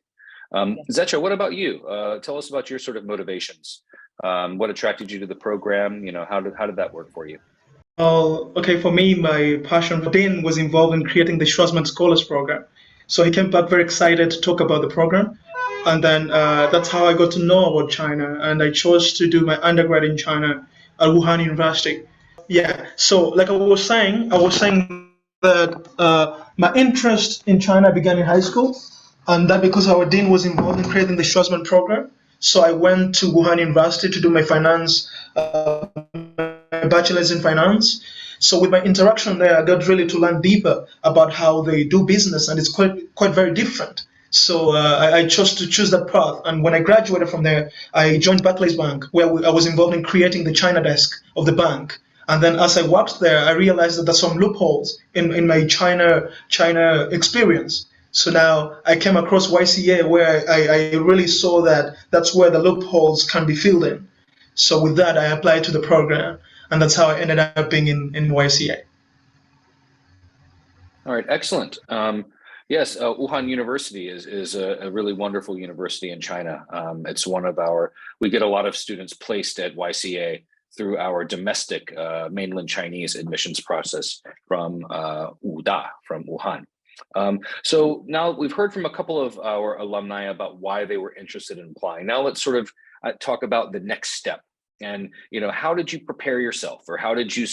Zecha, what about you? Tell us about your sort of motivations. What attracted you to the program? How did that work for you? Okay, for me, my passion for Dean was involved in creating the Schwarzman Scholars Program. So he came back very excited to talk about the program. And then that's how I got to know about China. And I chose to do my undergrad in China at Wuhan University. Yeah, so like I was saying that my interest in China began in high school, and that because our dean was involved in creating the Schwarzman program. So I went to Wuhan University to do my bachelor's in finance. So with my interaction there, I got really to learn deeper about how they do business, and it's quite very different. So I chose to choose that path. And when I graduated from there, I joined Barclays Bank, where I was involved in creating the China desk of the bank. And then as I worked there, I realized that there's some loopholes in my China experience. So now I came across YCA, where I really saw that that's where the loopholes can be filled in. So with that, I applied to the program, and that's how I ended up being in YCA. All right, excellent. Yes, Wuhan University is a really wonderful university in China. It's one of we get a lot of students placed at YCA through our domestic mainland Chinese admissions process from Wuda, from Wuhan. So now we've heard from a couple of our alumni about why they were interested in applying. Now let's sort of talk about the next step. And how did you prepare yourself, or how did you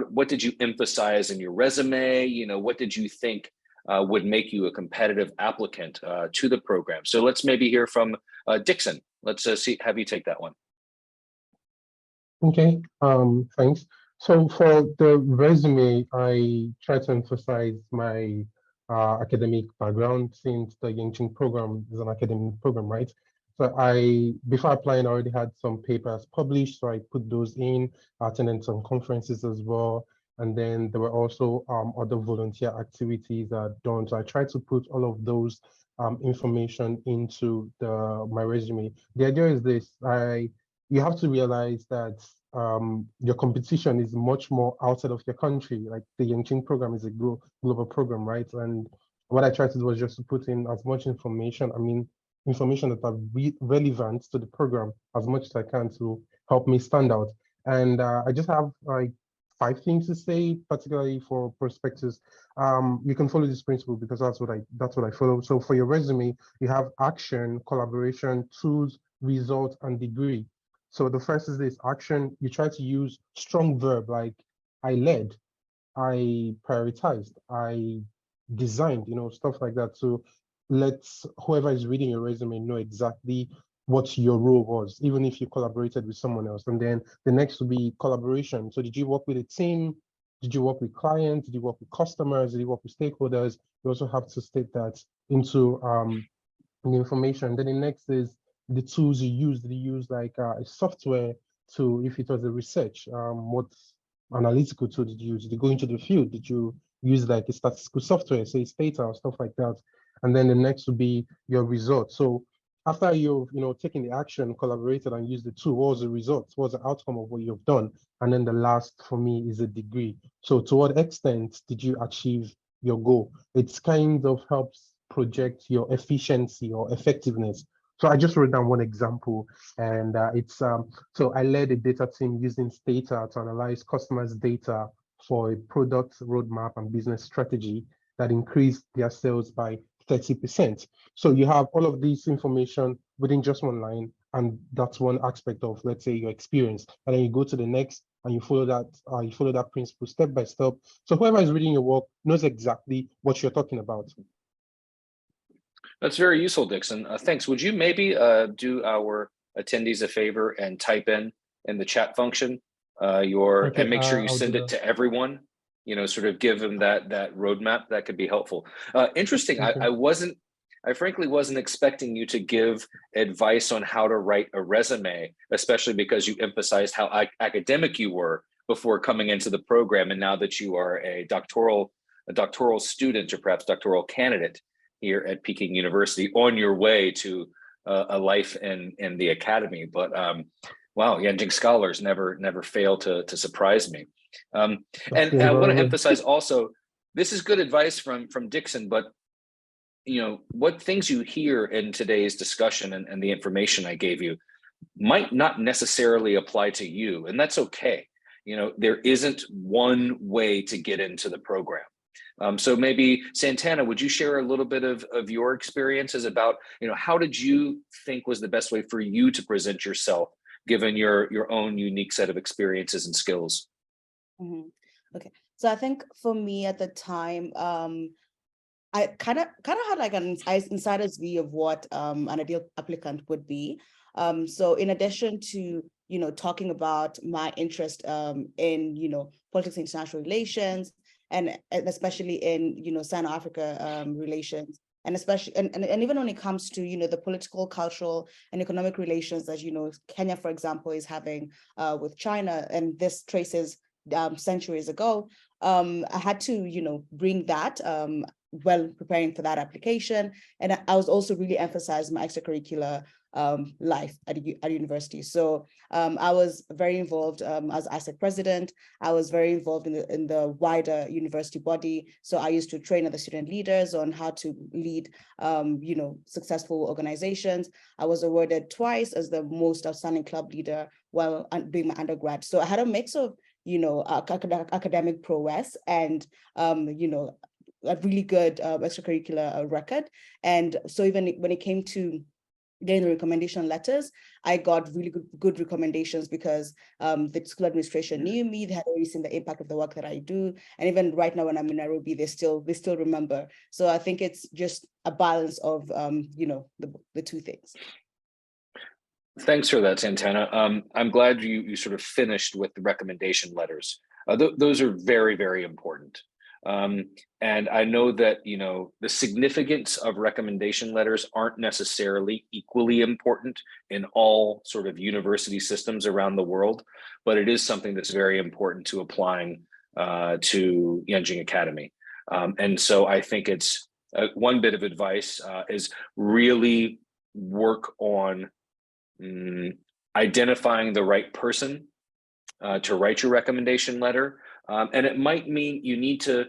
what did you emphasize in your resume? What did you think would make you a competitive applicant to the program? So let's maybe hear from Dixon. Let's have you take that one. Okay, thanks. So for the resume, I try to emphasize my academic background, since the Yenching program is an academic program, right? So before applying, I already had some papers published, so I put those in, attended some conferences as well. And then there were also other volunteer activities done. So I tried to put all of those information into my resume. The idea is this: you have to realize that your competition is much more outside of your country. Like the Yenching program is a global program, right? And what I tried to do was just to put in as much information, information that are relevant to the program as much as I can to help me stand out. And I just have like 5 things to say, particularly for prospectors. You can follow this principle because that's what I follow. So for your resume, you have action, collaboration, tools, result, and degree. So the first is this: action. You try to use strong verb like I led, I prioritized, I designed, stuff like that. So let whoever is reading your resume know exactly what your role was, even if you collaborated with someone else. And then the next will be collaboration. So did you work with a team? Did you work with clients? Did you work with customers? Did you work with stakeholders? You also have to state that into the information. Then the next is the tools you use. Did you use like a software to, if it was a research, what analytical tool did you use? Did you go into the field? Did you use like a statistical software, say Stata or stuff like that? And then the next will be your result. So after you've taken the action, collaborated, and used the tool, what was the result? What was the outcome of what you've done? And then the last for me is a degree. So to what extent did you achieve your goal? It's kind of helps project your efficiency or effectiveness. So I just wrote down one example, and it's so I led a data team using Stata to analyze customers' data for a product roadmap and business strategy that increased their sales by 30%. So you have all of this information within just one line, and that's one aspect of, let's say, your experience. And then you go to the next and you follow that principle step by step. So whoever is reading your work knows exactly what you're talking about. That's very useful, Dixon. Thanks. Would you maybe do our attendees a favor and type in the chat function and make sure you send it to everyone? Sort of give them that roadmap. That could be helpful. Interesting. Okay. I frankly wasn't expecting you to give advice on how to write a resume, especially because you emphasized how academic you were before coming into the program, and now that you are a doctoral student or perhaps doctoral candidate here at Peking University, on your way to a life in the academy. But wow, Yenching scholars never fail to surprise me. And I want to emphasize also, this is good advice from Dixon, but what things you hear in today's discussion and the information I gave you might not necessarily apply to you, and that's okay. There isn't one way to get into the program. So maybe Santana, would you share a little bit of your experiences about, how did you think was the best way for you to present yourself, given your own unique set of experiences and skills? Mm-hmm. Okay, so I think for me at the time, I kind of had like an insider's view of what an ideal applicant would be. So in addition to talking about my interest in politics and international relations, and especially in Sino-Africa relations, and especially and even when it comes to the political, cultural, and economic relations that Kenya, for example, is having with China, and this traces centuries ago. I had to bring that while preparing for that application, and I was also really emphasizing my extracurricular life at university. So I was very involved as ISEC president. I was very involved in the wider university body. So I used to train other student leaders on how to lead successful organizations. I was awarded twice as the most outstanding club leader while doing my undergrad. So I had a mix of academic prowess and a really good extracurricular record. And so even when it came to getting the recommendation letters, I got really good recommendations because the school administration knew me. They had already seen the impact of the work that I do. And even right now when I'm in Nairobi, they still remember. So I think it's just a balance of the two things. Thanks for that, Santana. I'm glad you sort of finished with the recommendation letters. Those are very, very important. And I know that, the significance of recommendation letters aren't necessarily equally important in all sort of university systems around the world, but it is something that's very important to applying to Yenching Academy. And so I think it's one bit of advice is really work on identifying the right person to write your recommendation letter. And it might mean you need to,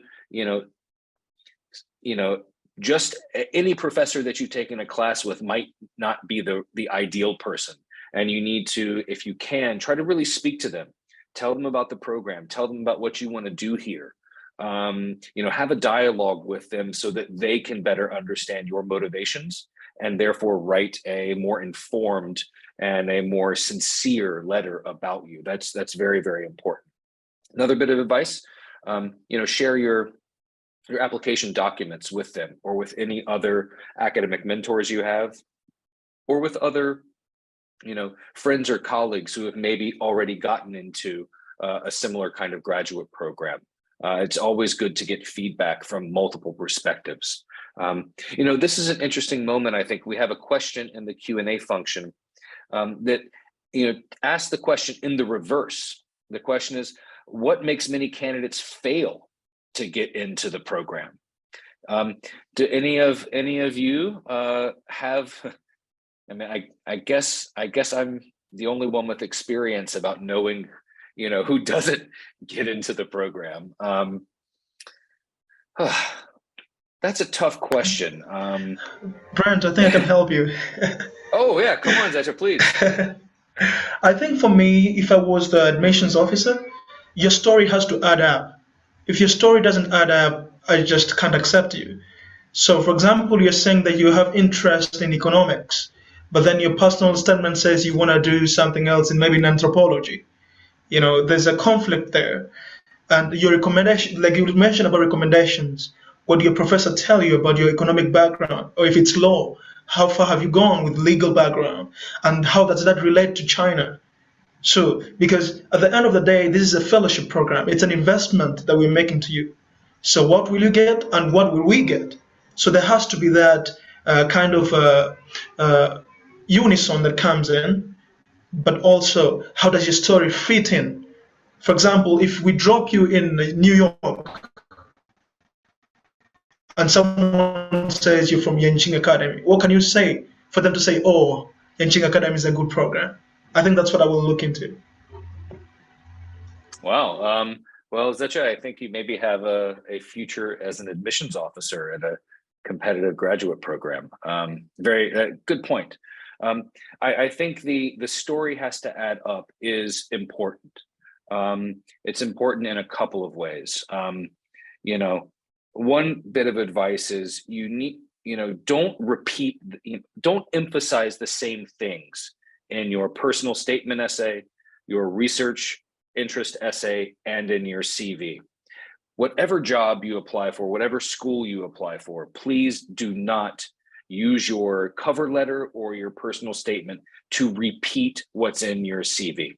just any professor that you take in a class with might not be the ideal person. And you need to, if you can, try to really speak to them, tell them about the program, tell them about what you want to do here. Have a dialogue with them so that they can better understand your motivations and therefore write a more informed and a more sincere letter about you. That's very, very important. Another bit of advice, share your application documents with them or with any other academic mentors you have, or with other, friends or colleagues who have maybe already gotten into a similar kind of graduate program. It's always good to get feedback from multiple perspectives. This is an interesting moment. I think we have a question in the Q&A function that, ask the question in the reverse. The question is, what makes many candidates fail to get into the program? Do any of you have? I mean, I guess I'm the only one with experience about knowing, who doesn't get into the program. That's a tough question. Brent, I think I can help you. Oh yeah, come on, Zeta, please. I think for me, if I was the admissions officer, your story has to add up. If your story doesn't add up, I just can't accept you. So, for example, you're saying that you have interest in economics, but then your personal statement says you want to do something else in maybe in anthropology. There's a conflict there. And your recommendation, like you mentioned about recommendations, what did your professor tell you about your economic background? Or if it's law, how far have you gone with legal background? And how does that relate to China? So, because at the end of the day, this is a fellowship program. It's an investment that we're making to you. So what will you get and what will we get? So there has to be that kind of unison that comes in, but also how does your story fit in? For example, if we drop you in New York and someone says you're from Yenching Academy, what can you say for them to say, oh, Yenching Academy is a good program? I think that's what I will look into. Wow. Well, Zecha, I think you maybe have a future as an admissions officer at a competitive graduate program. Very good point. I think the story has to add up is important. It's important in a couple of ways. One bit of advice is don't don't emphasize the same things in your personal statement essay, your research interest essay, and in your CV. Whatever job you apply for, whatever school you apply for, please do not use your cover letter or your personal statement to repeat what's in your CV.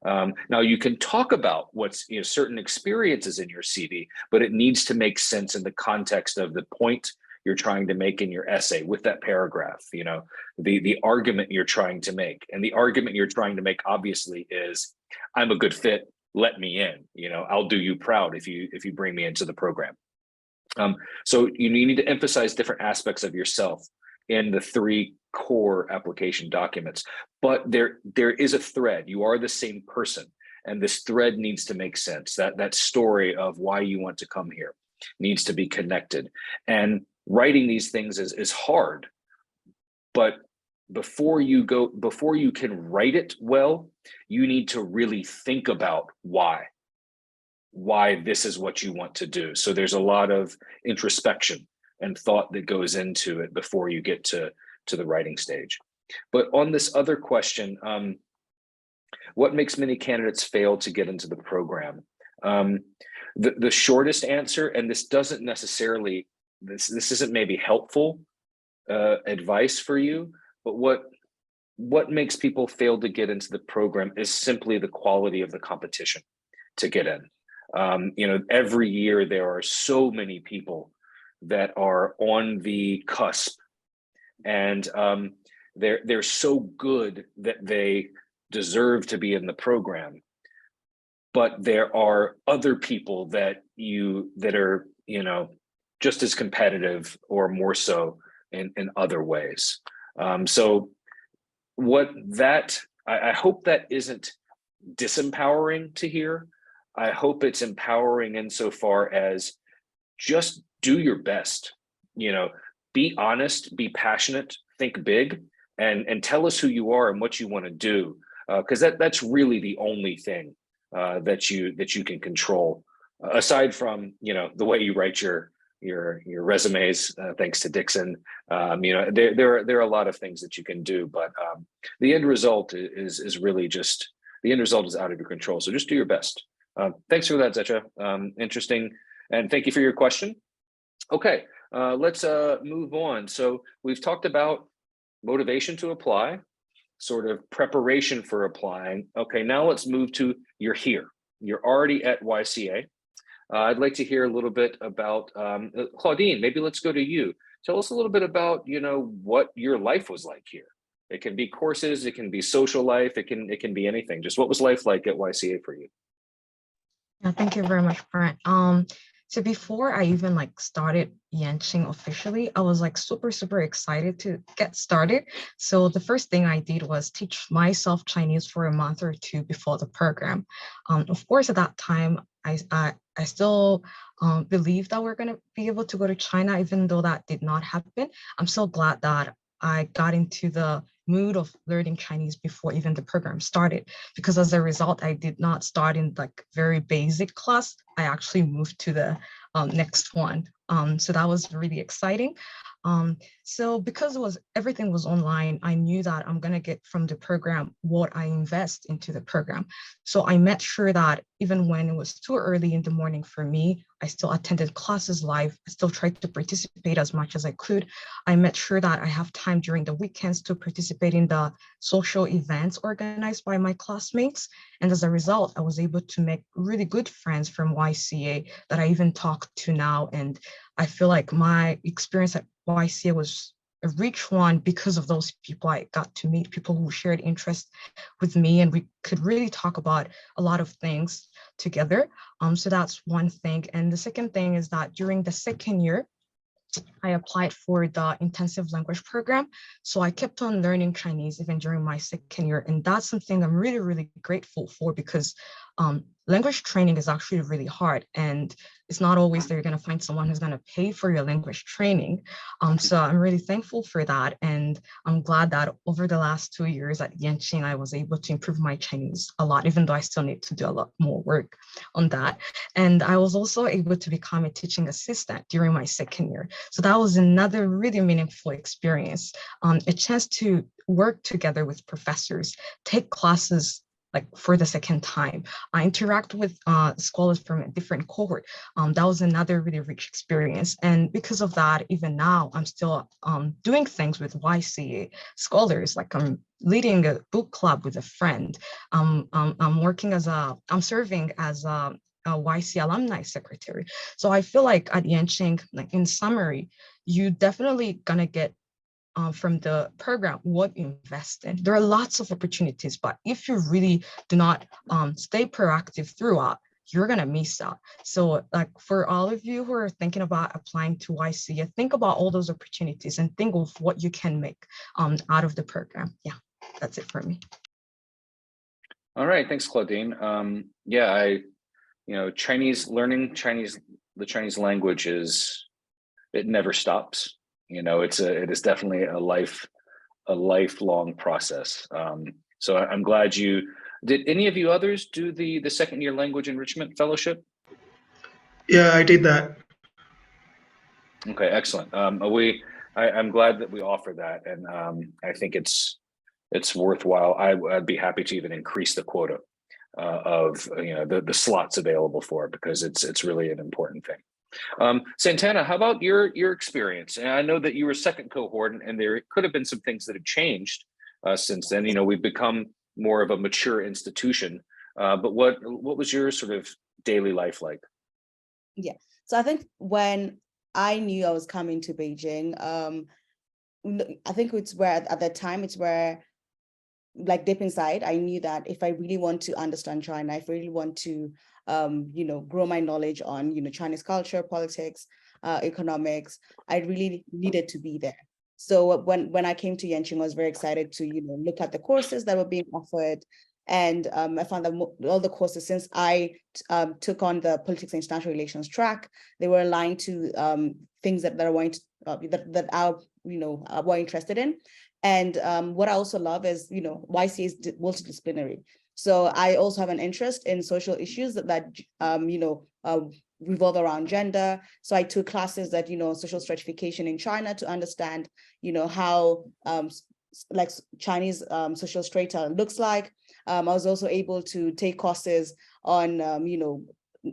Now you can talk about what's certain experiences in your CV, but it needs to make sense in the context of the point you're trying to make in your essay with that paragraph, the argument you're trying to make. And the argument you're trying to make obviously is, I'm a good fit, let me in, I'll do you proud if you bring me into the program. So you need to emphasize different aspects of yourself in the 3 core application documents, but there is a thread. You are the same person, and this thread needs to make sense. That story of why you want to come here needs to be connected. And writing these things is hard, but before you can write it well, you need to really think about why this is what you want to do. So there's a lot of introspection and thought that goes into it before you get to the writing stage. But on this other question, what makes many candidates fail to get into the program? The shortest answer, and this doesn't necessarily, this isn't maybe helpful advice for you, but what makes people fail to get into the program is simply the quality of the competition to get in. Every year there are so many people that are on the cusp, and they're so good that they deserve to be in the program. But there are other people that are just as competitive or more so in other ways. So I hope that isn't disempowering to hear. I hope it's empowering insofar as just do your best, be honest, be passionate, think big, and tell us who you are and what you want to do. Because that's really the only thing that you can control, aside from the way you write your resumes. Thanks to Dixon, there are a lot of things that you can do, but the end result is really just the end result is out of your control. So just do your best. Thanks for that, Zecha. Interesting, and thank you for your question. Okay, let's move on. So we've talked about motivation to apply, sort of preparation for applying. Okay, now let's move to you're here. You're already at YCA. I'd like to hear a little bit about Claudine. Maybe let's go to you. Tell us a little bit about what your life was like here. It can be courses, it can be social life, it can be anything. Just what was life like at YCA for you? Yeah, thank you very much, Brent. So before I even started Yenching officially, I was super excited to get started. So the first thing I did was teach myself Chinese for a month or 2 before the program. Of course, at that time, I still believed that we're going to be able to go to China, even though that did not happen. I'm so glad that I got into the mood of learning Chinese before even the program started, because as a result, I did not start in very basic class. I actually moved to the next one. So that was really exciting. So because everything was online, I knew that I'm gonna get from the program what I invest into the program. So I made sure that even when it was too early in the morning for me, I still attended classes live. I still tried to participate as much as I could. I made sure that I have time during the weekends to participate in the social events organized by my classmates. And as a result, I was able to make really good friends from YCA that I even talk to now. And I feel like my experience at YCA was a rich one because of those people. I got to meet people who shared interest with me, and we could really talk about a lot of things together. So that's one thing. And the second thing is that during the second year, I applied for the intensive language program. So I kept on learning Chinese even during my second year. And that's something I'm really, really grateful for, because language training is actually really hard. And it's not always that you're going to find someone who's going to pay for your language training. So I'm really thankful for that. And I'm glad that over the last 2 years at Yenching, I was able to improve my Chinese a lot, even though I still need to do a lot more work on that. And I was also able to become a teaching assistant during my second year. So that was another really meaningful experience, a chance to work together with professors, take classes like for the second time. I interact with scholars from a different cohort. That was another really rich experience. And because of that, even now, I'm still doing things with YCA scholars. Like I'm leading a book club with a friend. I'm serving as a YC alumni secretary. So I feel like at Yenching, like in summary, you definitely gonna get from the program what you invest in. There are lots of opportunities, but if you really do not stay proactive throughout, you're gonna miss out. So like for all of you who are thinking about applying to YC, think about all those opportunities and think of what you can make out of the program. Yeah, that's it for me. All right, thanks, Claudine. Yeah, the Chinese language it never stops. It is definitely a lifelong process. So I'm glad did any of you others do the second year language enrichment fellowship? Yeah, I did that. Okay, excellent. I'm glad that we offer that, and I think it's worthwhile. I'd be happy to even increase the quota of the slots available for it, because it's really an important thing. Santana, how about your experience? And I know that you were second cohort, and there could have been some things that have changed since then. We've become more of a mature institution. But what was your sort of daily life like? Yeah, so I think when I knew I was coming to Beijing, I think it's where at that time it's where, like deep inside, I knew that if I really want to understand China, if I really want to grow my knowledge on Chinese culture, politics, economics, I really needed to be there. So when I came to Yenching, I was very excited to look at the courses that were being offered. And I found that all the courses, since I took on the politics and international relations track, they were aligned to things that I wanted were interested in. And what I also love is, YCA is multidisciplinary. So I also have an interest in social issues that revolve around gender. So I took classes that, social stratification in China to understand, how like Chinese social strata looks like. I was also able to take courses on,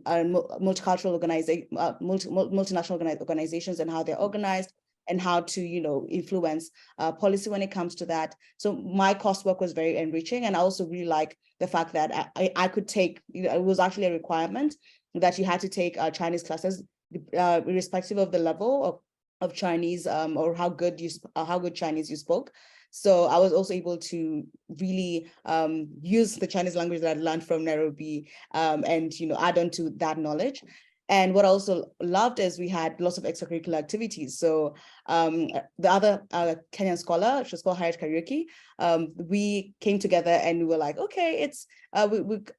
multinational organizations and how they're organized, and how to, influence policy when it comes to that. So my coursework was very enriching. And I also really like the fact that I could take, it was actually a requirement that you had to take Chinese classes, irrespective of the level of Chinese or how good Chinese you spoke. So I was also able to really use the Chinese language that I learned from Nairobi and, add on to that knowledge. And what I also loved is we had lots of extracurricular activities. So the other Kenyan scholar, she was called Harriet Kariuki, we came together and we were like, okay,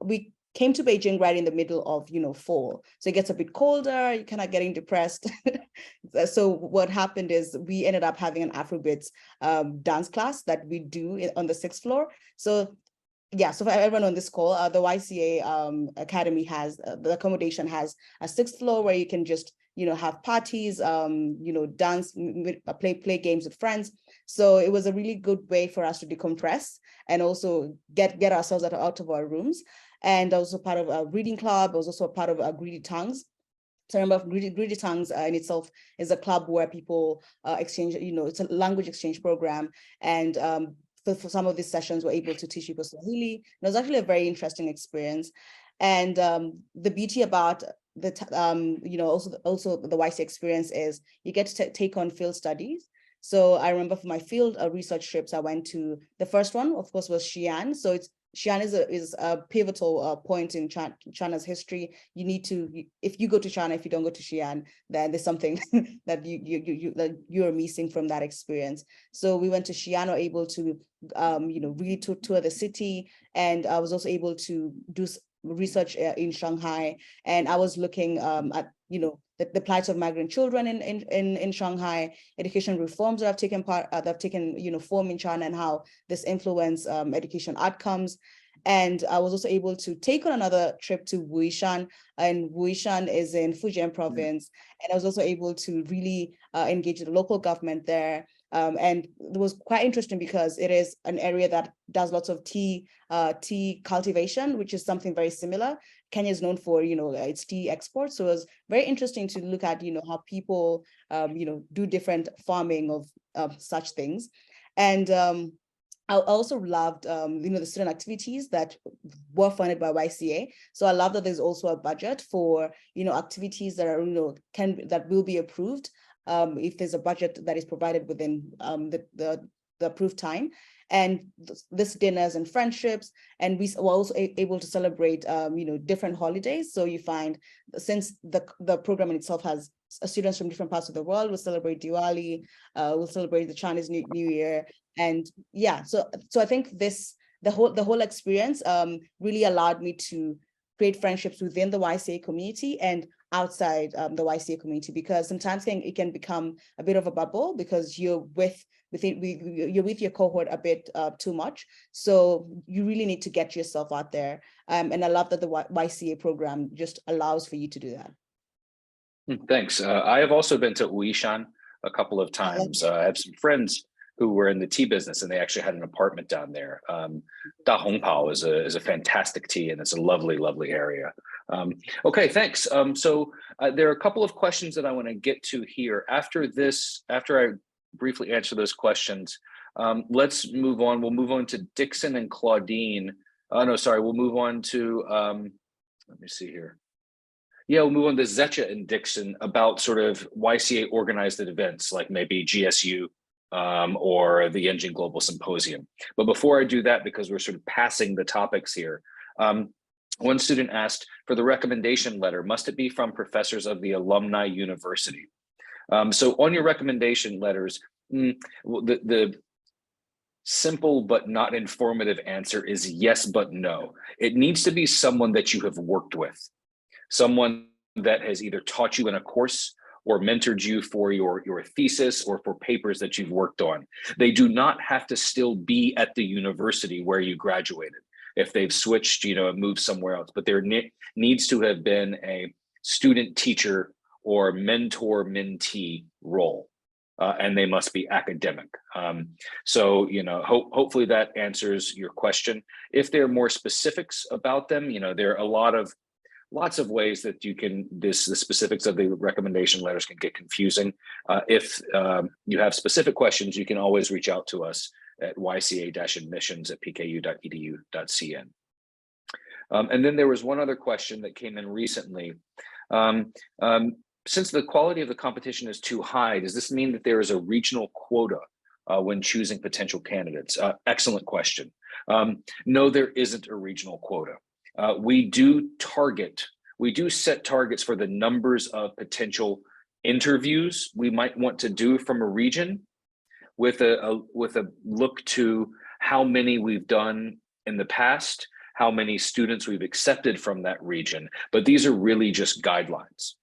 we came to Beijing right in the middle of, fall. So it gets a bit colder, you're kind of getting depressed. So what happened is we ended up having an Afrobeats dance class that we do on the 6th floor. So yeah, so for everyone on this call, the YCA Academy has, the accommodation has a 6th floor where you can just, have parties, dance, play games with friends. So it was a really good way for us to decompress and also get ourselves out of our rooms. And also part of a reading club. I was also a part of Greedy Tongues. So I remember Greedy Tongues in itself is a club where people exchange, it's a language exchange program. And for some of these sessions, we're able to teach people Swahili. And it was actually a very interesting experience. And the beauty about also the YC experience is you get to take on field studies. So I remember for my field research trips, I went to, the first one, of course, was Xi'an. So Xi'an is a pivotal point in China's history. You need to, if you go to China, if you don't go to Xi'an, then there's something that you're missing from that experience. So we went to Xi'an, were able to really tour the city, and I was also able to do research in Shanghai, and I was looking at the plight of migrant children in Shanghai, education reforms that have taken form in China, and how this influence education outcomes. And I was also able to take on another trip to Wuishan, and Wuishan is in Fujian province. And I was also able to really engage the local government there. And it was quite interesting because it is an area that does lots of tea cultivation, which is something very similar. Kenya is known for, its tea exports. So it was very interesting to look at, how people, do different farming of such things. And I also loved, the student activities that were funded by YCA. So I love that there's also a budget for, activities that are, that will be approved if there's a budget that is provided within the approved time. And this dinners and friendships, and we were also able to celebrate, different holidays. So you find, since the program in itself has students from different parts of the world, we'll celebrate Diwali, we'll celebrate the Chinese New Year, and yeah. So I think the whole experience really allowed me to create friendships within the YCA community and outside the YCA community, because sometimes it can become a bit of a bubble because you're with your cohort a bit too much. So you really need to get yourself out there. And I love that the YCA program just allows for you to do that. Thanks. I have also been to Wuishan a couple of times. I have some friends who were in the tea business, and they actually had an apartment down there. Da Hongpao is a fantastic tea, and it's a lovely, lovely area. Okay, thanks. So there are a couple of questions that I want to get to here. After I briefly answer those questions, let's move on. We'll move on to Dixon and Claudine. No, sorry, we'll move on to, let me see here. Yeah, we'll move on to Zecha and Dixon about sort of YCA organized events like maybe GSU or the Yenching Global Symposium. But before I do that, because we're sort of passing the topics here, one student asked, for the recommendation letter, must it be from professors of the alumni university? So on your recommendation letters, the simple but not informative answer is yes, but no. It needs to be someone that you have worked with, someone that has either taught you in a course or mentored you for your thesis or for papers that you've worked on. They do not have to still be at the university where you graduated. If they've switched, moved somewhere else, but there needs to have been a student teacher or mentor mentee role, and they must be academic. So, hopefully that answers your question. If there are more specifics about them, there are lots of ways that you can, the specifics of the recommendation letters can get confusing. If you have specific questions, you can always reach out to us at yca-admissions@pku.edu.cn. And then there was one other question that came in recently. Since the quality of the competition is too high, does this mean that there is a regional quota when choosing potential candidates? Excellent question. No, there isn't a regional quota. We do set targets for the numbers of potential interviews we might want to do from a region, with a look to how many we've done in the past, how many students we've accepted from that region. But these are really just guidelines.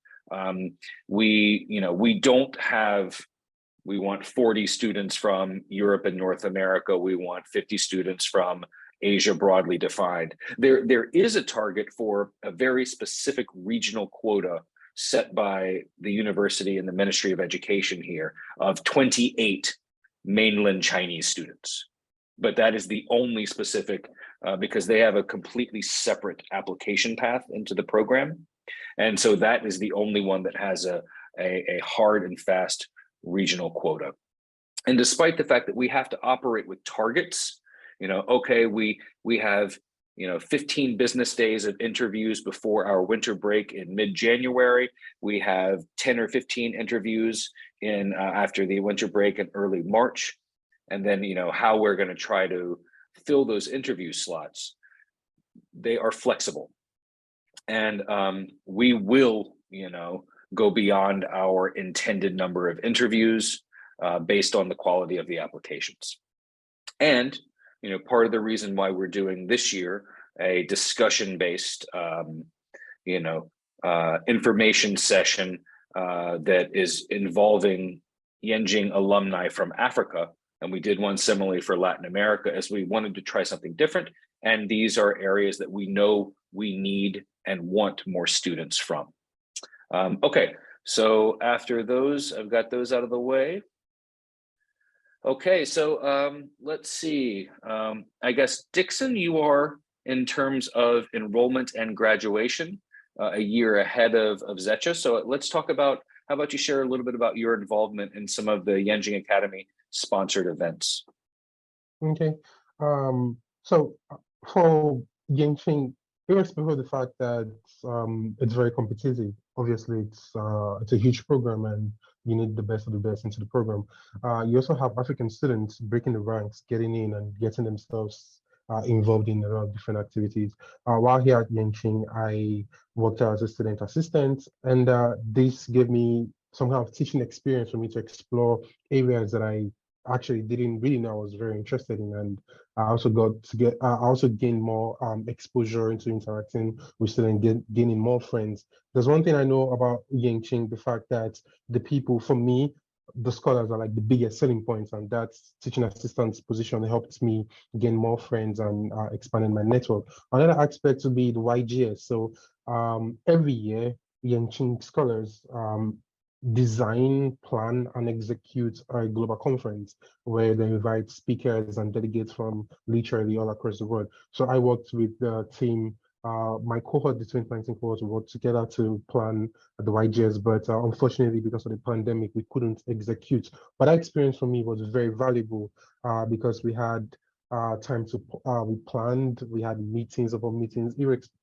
We want 40 students from Europe and North America. We want 50 students from Asia broadly defined. There is a target for a very specific regional quota set by the university and the Ministry of Education here of 28 mainland Chinese students. But that is the only specific, because they have a completely separate application path into the program. And so that is the only one that has a hard and fast regional quota. And despite the fact that we have to operate with targets, okay, we have 15 business days of interviews before our winter break in mid-January. We have 10 or 15 interviews in after the winter break in early March. And then, how we're going to try to fill those interview slots. They are flexible. And we will, go beyond our intended number of interviews based on the quality of the applications. And part of the reason why we're doing this year a discussion-based, information session that is involving Yenching alumni from Africa, and we did one similarly for Latin America, as we wanted to try something different. And these are areas that we know we need and want more students from. Okay, so after those, I've got those out of the way. Okay, so let's see. I guess, Dixon, you are, in terms of enrollment and graduation, a year ahead of Zecha. So let's talk about, how about you share a little bit about your involvement in some of the Yenching Academy sponsored events? Okay. So for Yenching, irrespective of the fact that it's very competitive, obviously it's a huge program and you need the best of the best into the program. You also have African students breaking the ranks, getting in and getting themselves involved in a lot of different activities. While here at Yenching, I worked as a student assistant, and this gave me some kind of teaching experience for me to explore areas that I actually didn't really know I was very interested in, and I also gained more exposure into interacting with students, gaining more friends. There's one thing I know about Yenching, the fact that the people, for me, the scholars are like the biggest selling points, and that teaching assistant's position helped me gain more friends and expanding my network. Another aspect would be the YGS. So every year, Yenching scholars design, plan, and execute a global conference where they invite speakers and delegates from literally all across the world. So I worked with the team. My cohort, the 2019 cohort, worked together to plan the YGS, but unfortunately, because of the pandemic, we couldn't execute. But that experience for me was very valuable because we had time to, we planned, we had meetings upon meetings,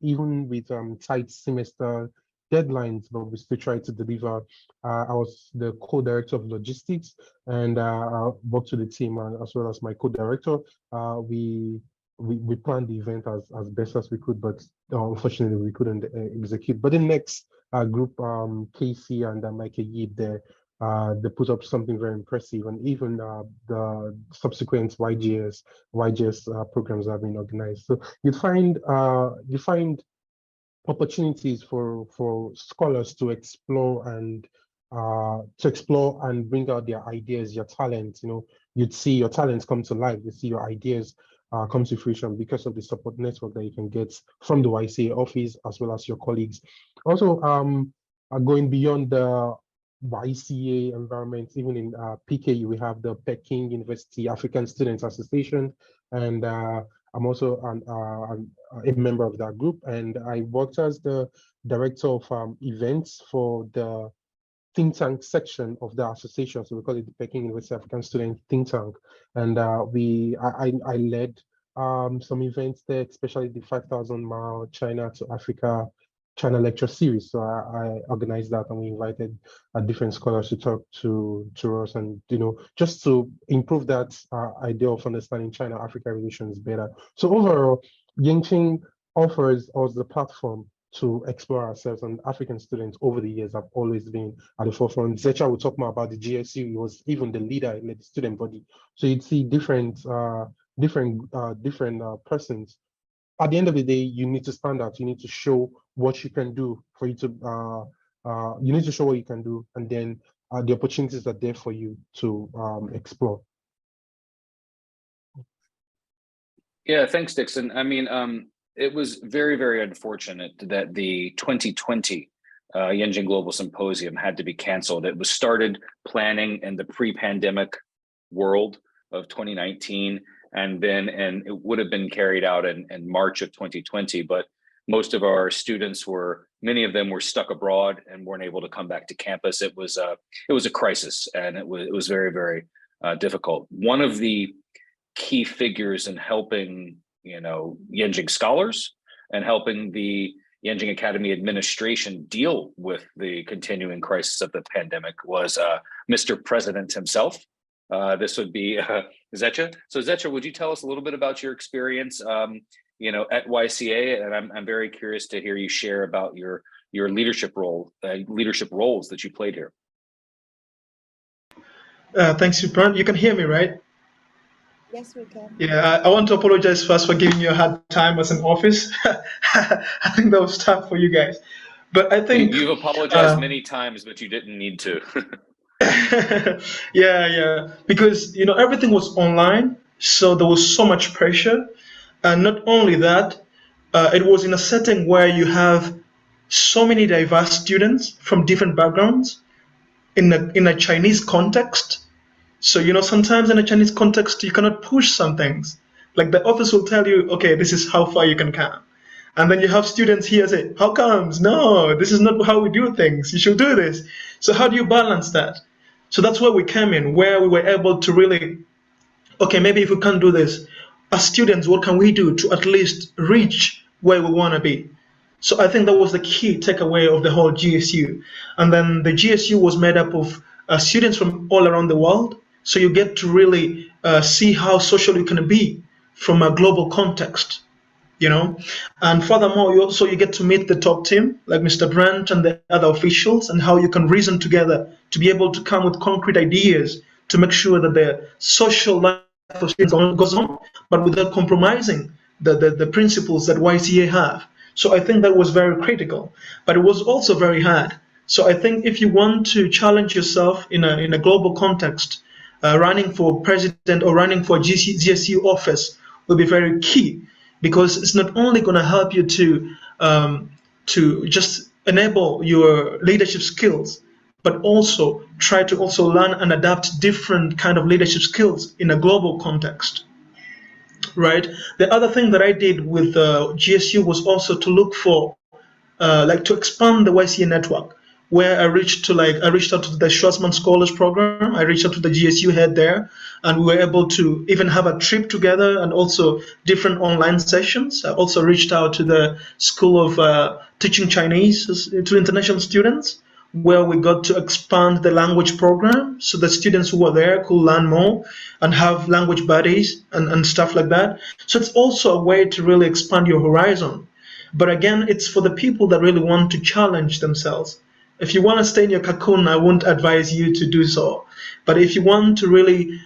even with tight semester deadlines, but we still tried to deliver. I was the co-director of logistics, and I worked with the team as well as my co-director. We planned the event as best as we could, but unfortunately we couldn't execute. But the next group, Casey and Michael Yip, they put up something very impressive, and even the subsequent YGS programs have been organized. So you find opportunities for scholars to explore and bring out their ideas, your talents. You'd see your talents come to life. You see your ideas come to fruition because of the support network that you can get from the YCA office as well as your colleagues. Also, going beyond the YCA environment, even in PKU, we have the Peking University African Students Association, and I'm also a member of that group, and I worked as the director of events for the think tank section of the association. So we call it the Peking University African Student Think Tank, and I led some events there, especially the 5,000-mile China to Africa China lecture series. So I organized that, and we invited different scholars to talk to us, and just to improve that idea of understanding China-Africa relations better. So overall, Yenching offers us the platform to explore ourselves, and African students over the years have always been at the forefront. Zecha will talk more about the GSU. He was even the leader in the student body. So you'd see different persons. At the end of the day, you need to stand out. You need to show what you can do for you to. You need to show what you can do, and then the opportunities are there for you to explore. Yeah, thanks, Dixon. I mean, it was very, very unfortunate that the 2020 Yenching Global Symposium had to be canceled. It was started planning in the pre-pandemic world of 2019, and it would have been carried out in March of 2020. But most of our students many of them were stuck abroad and weren't able to come back to campus. It was a crisis, and it was very, very difficult. One of the key figures in helping, Yenching scholars and helping the Yenching Academy administration deal with the continuing crisis of the pandemic was Mr. President himself. This would be Zecha. So Zecha, would you tell us a little bit about your experience, at YCA? And I'm very curious to hear you share about your leadership roles that you played here. Thanks, Brent. You can hear me, right? Yes, we can. Yeah, I want to apologize first for giving you a hard time as an office. I think that was tough for you guys. But I think you've apologized many times, but you didn't need to. yeah, because everything was online, so there was so much pressure, and not only that, it was in a setting where you have so many diverse students from different backgrounds in a Chinese context. So, sometimes in a Chinese context, you cannot push some things. Like the office will tell you, okay, this is how far you can come. And then you have students here say, how comes? No, this is not how we do things. You should do this. So how do you balance that? So that's where we came in, where we were able to really, okay, maybe if we can't do this, as students, what can we do to at least reach where we want to be? So I think that was the key takeaway of the whole GSU. And then the GSU was made up of students from all around the world. So you get to really see how social you can be from a global context, And furthermore, you get to meet the top team, like Mr. Brent and the other officials, and how you can reason together to be able to come with concrete ideas to make sure that the social life of students goes on, but without compromising the principles that YCA have. So I think that was very critical, but it was also very hard. So I think if you want to challenge yourself in a global context, running for president or running for GSU office will be very key, because it's not only going to help you to just enable your leadership skills, but also try to also learn and adapt different kind of leadership skills in a global context. Right. The other thing that I did with GSU was also to look for, to expand the YCA network, where I reached out to the Schwarzman Scholars Program. I reached out to the GSU head there, and we were able to even have a trip together and also different online sessions. I also reached out to the School of Teaching Chinese to international students, where we got to expand the language program so the students who were there could learn more and have language buddies and stuff like that. So it's also a way to really expand your horizon. But again, it's for the people that really want to challenge themselves. If you want to stay in your cocoon, I won't advise you to do so. But if you want to really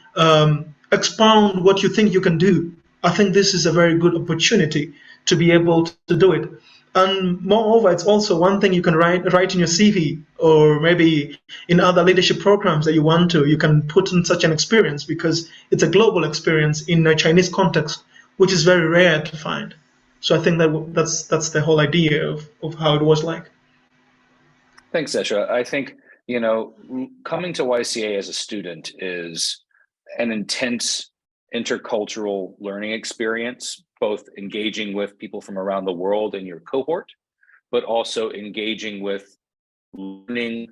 expound what you think you can do, I think this is a very good opportunity to be able to do it. And moreover, it's also one thing you can write in your CV, or maybe in other leadership programs that you can put in such an experience, because it's a global experience in a Chinese context, which is very rare to find. So I think that's the whole idea of how it was like. Thanks, Zesha. I think, coming to YCA as a student is an intense intercultural learning experience, both engaging with people from around the world in your cohort, but also engaging with learning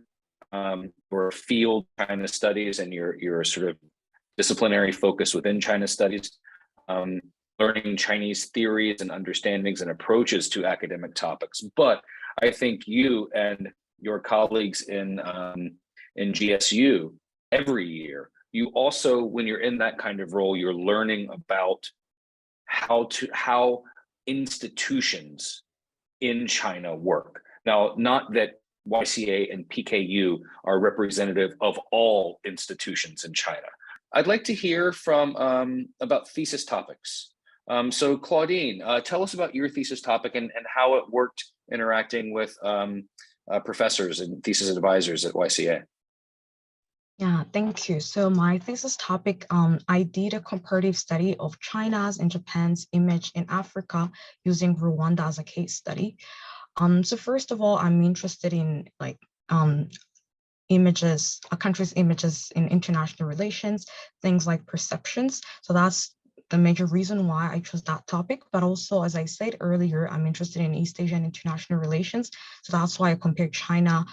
your field China studies and your sort of disciplinary focus within China studies, learning Chinese theories and understandings and approaches to academic topics. But I think you and your colleagues in GSU every year, you also, when you're in that kind of role, you're learning about how institutions in China work. Now, not that YCA and PKU are representative of all institutions in China. I'd like to hear from about thesis topics. So Claudine, tell us about your thesis topic and how it worked interacting with professors and thesis advisors at YCA. Yeah, thank you. So my thesis topic, I did a comparative study of China's and Japan's image in Africa using Rwanda as a case study. So first of all, I'm interested in like images, a country's images in international relations, things like perceptions. So that's the major reason why I chose that topic. But also, as I said earlier, I'm interested in East Asian international relations. So that's why I compared China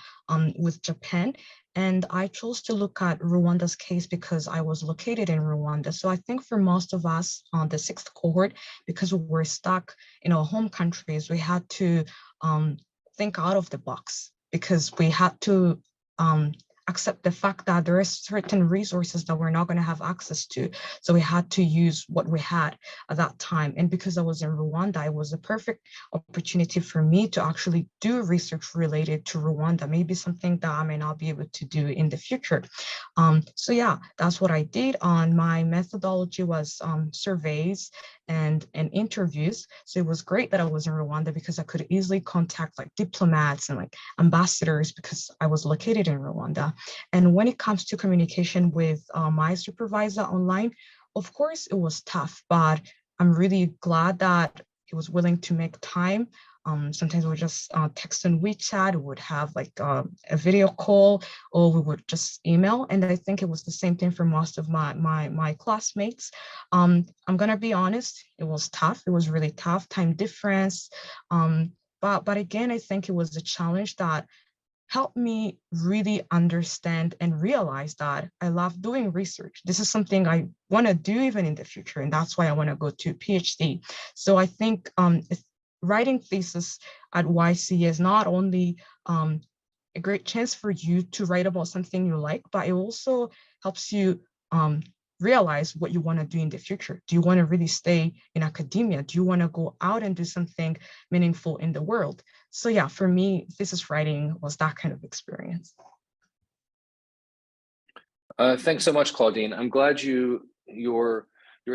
with Japan. And I chose to look at Rwanda's case because I was located in Rwanda. So I think for most of us on the sixth cohort, because we were stuck in our home countries, we had to think out of the box because we had to accept the fact that there are certain resources that we're not going to have access to. So we had to use what we had at that time. And because I was in Rwanda, it was a perfect opportunity for me to actually do research related to Rwanda, maybe something that I may not be able to do in the future. So yeah, that's what I did. My methodology was surveys and interviews. So it was great that I was in Rwanda because I could easily contact like diplomats and like ambassadors because I was located in Rwanda. And when it comes to communication with my supervisor online, of course it was tough, but I'm really glad that he was willing to make time. Sometimes we just text on WeChat, we would have like a video call, or we would just email. And I think it was the same thing for most of my classmates. I'm gonna be honest, it was tough. It was really tough, time difference. But again, I think it was a challenge that helped me really understand and realize that I love doing research. This is something I want to do even in the future, and that's why I want to go to PhD. So I think writing thesis at YC is not only a great chance for you to write about something you like, but it also helps you realize what you want to do in the future. Do you want to really stay in academia? Do you want to go out and do something meaningful in the world? So yeah, for me, thesis writing was that kind of experience. Thanks so much, Claudine. I'm glad your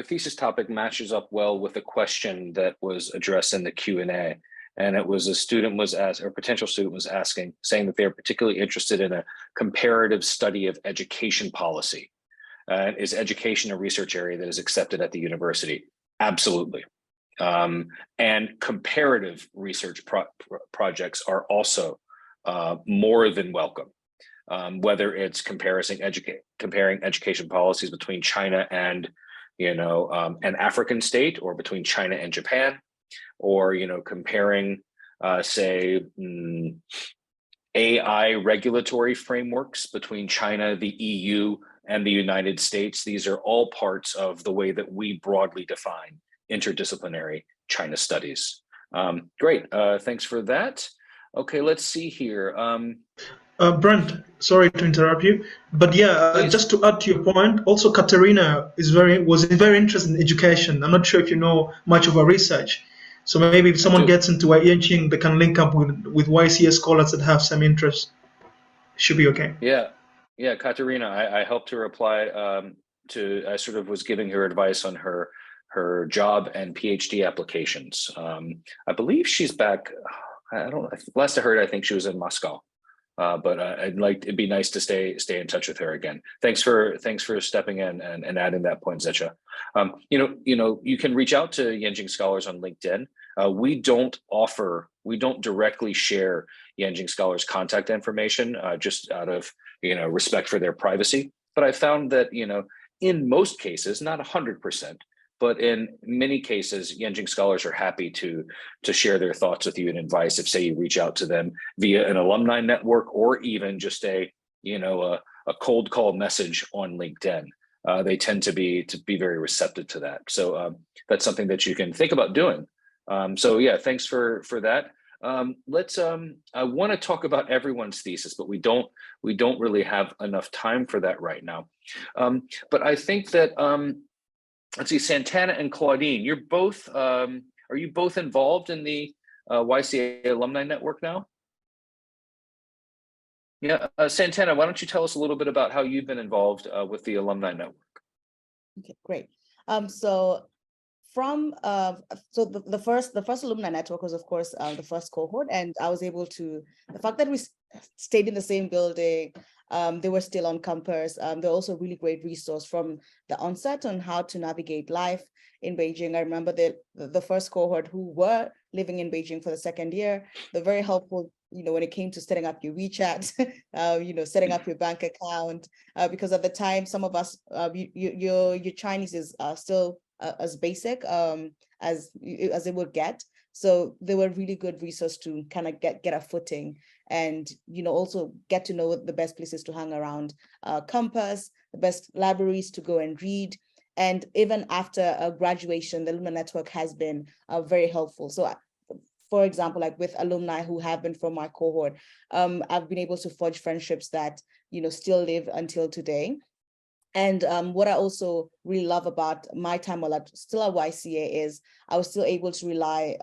thesis topic matches up well with the question that was addressed in the Q&A. And it was a student was asked, or a potential student was asking, saying that they're particularly interested in a comparative study of education policy. Is education a research area that is accepted at the university? Absolutely. And comparative research projects are also more than welcome. Whether it's comparing education policies between China and an African state, or between China and Japan, or comparing say AI regulatory frameworks between China, the EU, and the United States. These are all parts of the way that we broadly define interdisciplinary China studies. Great, thanks for that. Okay, let's see here. Brent, sorry to interrupt you, but yeah, just to add to your point, also Katerina was very interested in education. I'm not sure if you know much of her research, so maybe if someone gets into Yenching, they can link up with YCS scholars that have some interest. Should be okay. Yeah, Katerina, I helped her apply I sort of was giving her advice on her job and PhD applications. I believe she's back. Last I heard, I think she was in Moscow. But it'd be nice to stay in touch with her again. Thanks for stepping in and adding that point, Zecha. You can reach out to Yenching Scholars on LinkedIn. We don't directly share Yenching Scholars contact information just out of respect for their privacy. But I found that in most cases, not 100%, but in many cases, Yenching Scholars are happy to share their thoughts with you and advice if, say, you reach out to them via an alumni network, or even just a cold call message on LinkedIn. They tend to be very receptive to that. So that's something that you can think about doing. So yeah, thanks for that. I want to talk about everyone's thesis, but we don't really have enough time for that right now. But I think that let's see, Santana and Claudine, you're both, are you both involved in the YCA Alumni Network now? Yeah, Santana, why don't you tell us a little bit about how you've been involved with the Alumni Network? Okay, great. So the first alumni network was, of course, the first cohort, and I was able to, the fact that we stayed in the same building, they were still on campus. They're also a really great resource from the onset on how to navigate life in Beijing. I remember the first cohort who were living in Beijing for the second year. They're very helpful, when it came to setting up your WeChat, setting up your bank account, because at the time, some of us, your Chinese is still as basic as it would get. So they were really good resource to kind of get a footing and, also get to know the best places to hang around campus, the best libraries to go and read. And even after graduation, the alumni network has been very helpful. So for example, like with alumni who have been from my cohort, I've been able to forge friendships that, still live until today. And what I also really love about my time while still at YCA is I was still able to rely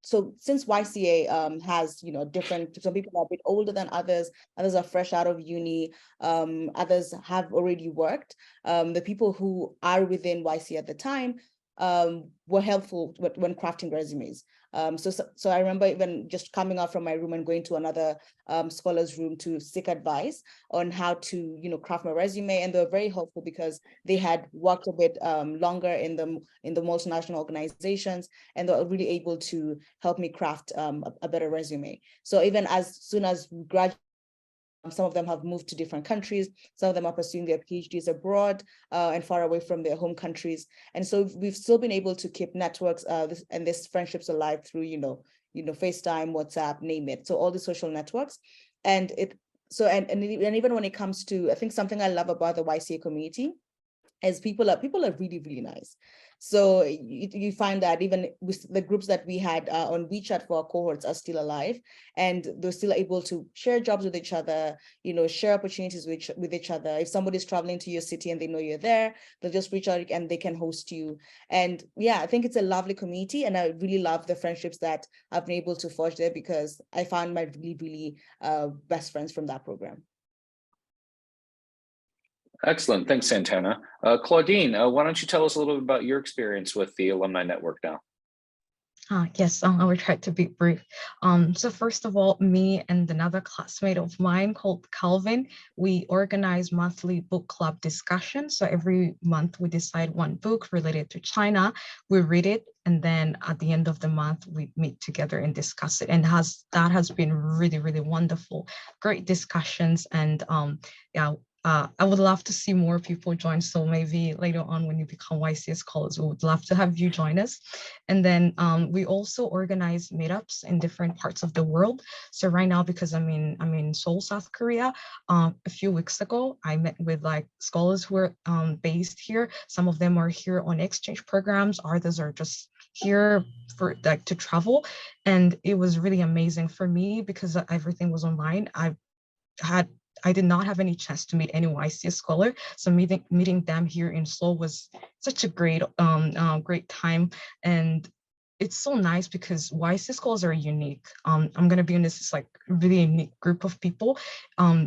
so since YCA has, different, some people are a bit older than others are fresh out of uni, others have already worked. The people who are within YCA at the time were helpful when crafting resumes. So I remember even just coming out from my room and going to another scholar's room to seek advice on how to, craft my resume. And they were very helpful because they had worked a bit longer in the multinational organizations, and they were really able to help me craft a better resume. So even as soon as we graduated, some of them have moved to different countries. Some of them are pursuing their PhDs abroad and far away from their home countries. And so we've still been able to keep networks and these friendships alive through, FaceTime, WhatsApp, name it. So all the social networks. And even when it comes to, I think something I love about the YCA community is people are really, really nice. So you find that even with the groups that we had on WeChat for our cohorts are still alive, and they're still able to share jobs with each other, share opportunities with each other. If somebody's traveling to your city and they know you're there, they'll just reach out and they can host you. And yeah, I think it's a lovely community, and I really love the friendships that I've been able to forge there, because I found my really, really best friends from that program. Excellent. Thanks, Santana. Claudine, why don't you tell us a little bit about your experience with the Alumni Network now? Yes, I will try to be brief. So first of all, me and another classmate of mine called Calvin, we organize monthly book club discussions. So every month we decide one book related to China, we read it, and then at the end of the month, we meet together and discuss it. And that has been really, really wonderful. Great discussions. And yeah, I would love to see more people join. So maybe later on when you become YCA scholars, we would love to have you join us. And then we also organize meetups in different parts of the world. So right now, because I'm in Seoul, South Korea, a few weeks ago, I met with like scholars who are based here. Some of them are here on exchange programs. Others are just here for like to travel. And it was really amazing for me because everything was online. I did not have any chance to meet any YCA scholar. So meeting them here in Seoul was such a great time. And it's so nice because YCA scholars are unique. I'm gonna be honest, it's like a really unique group of people.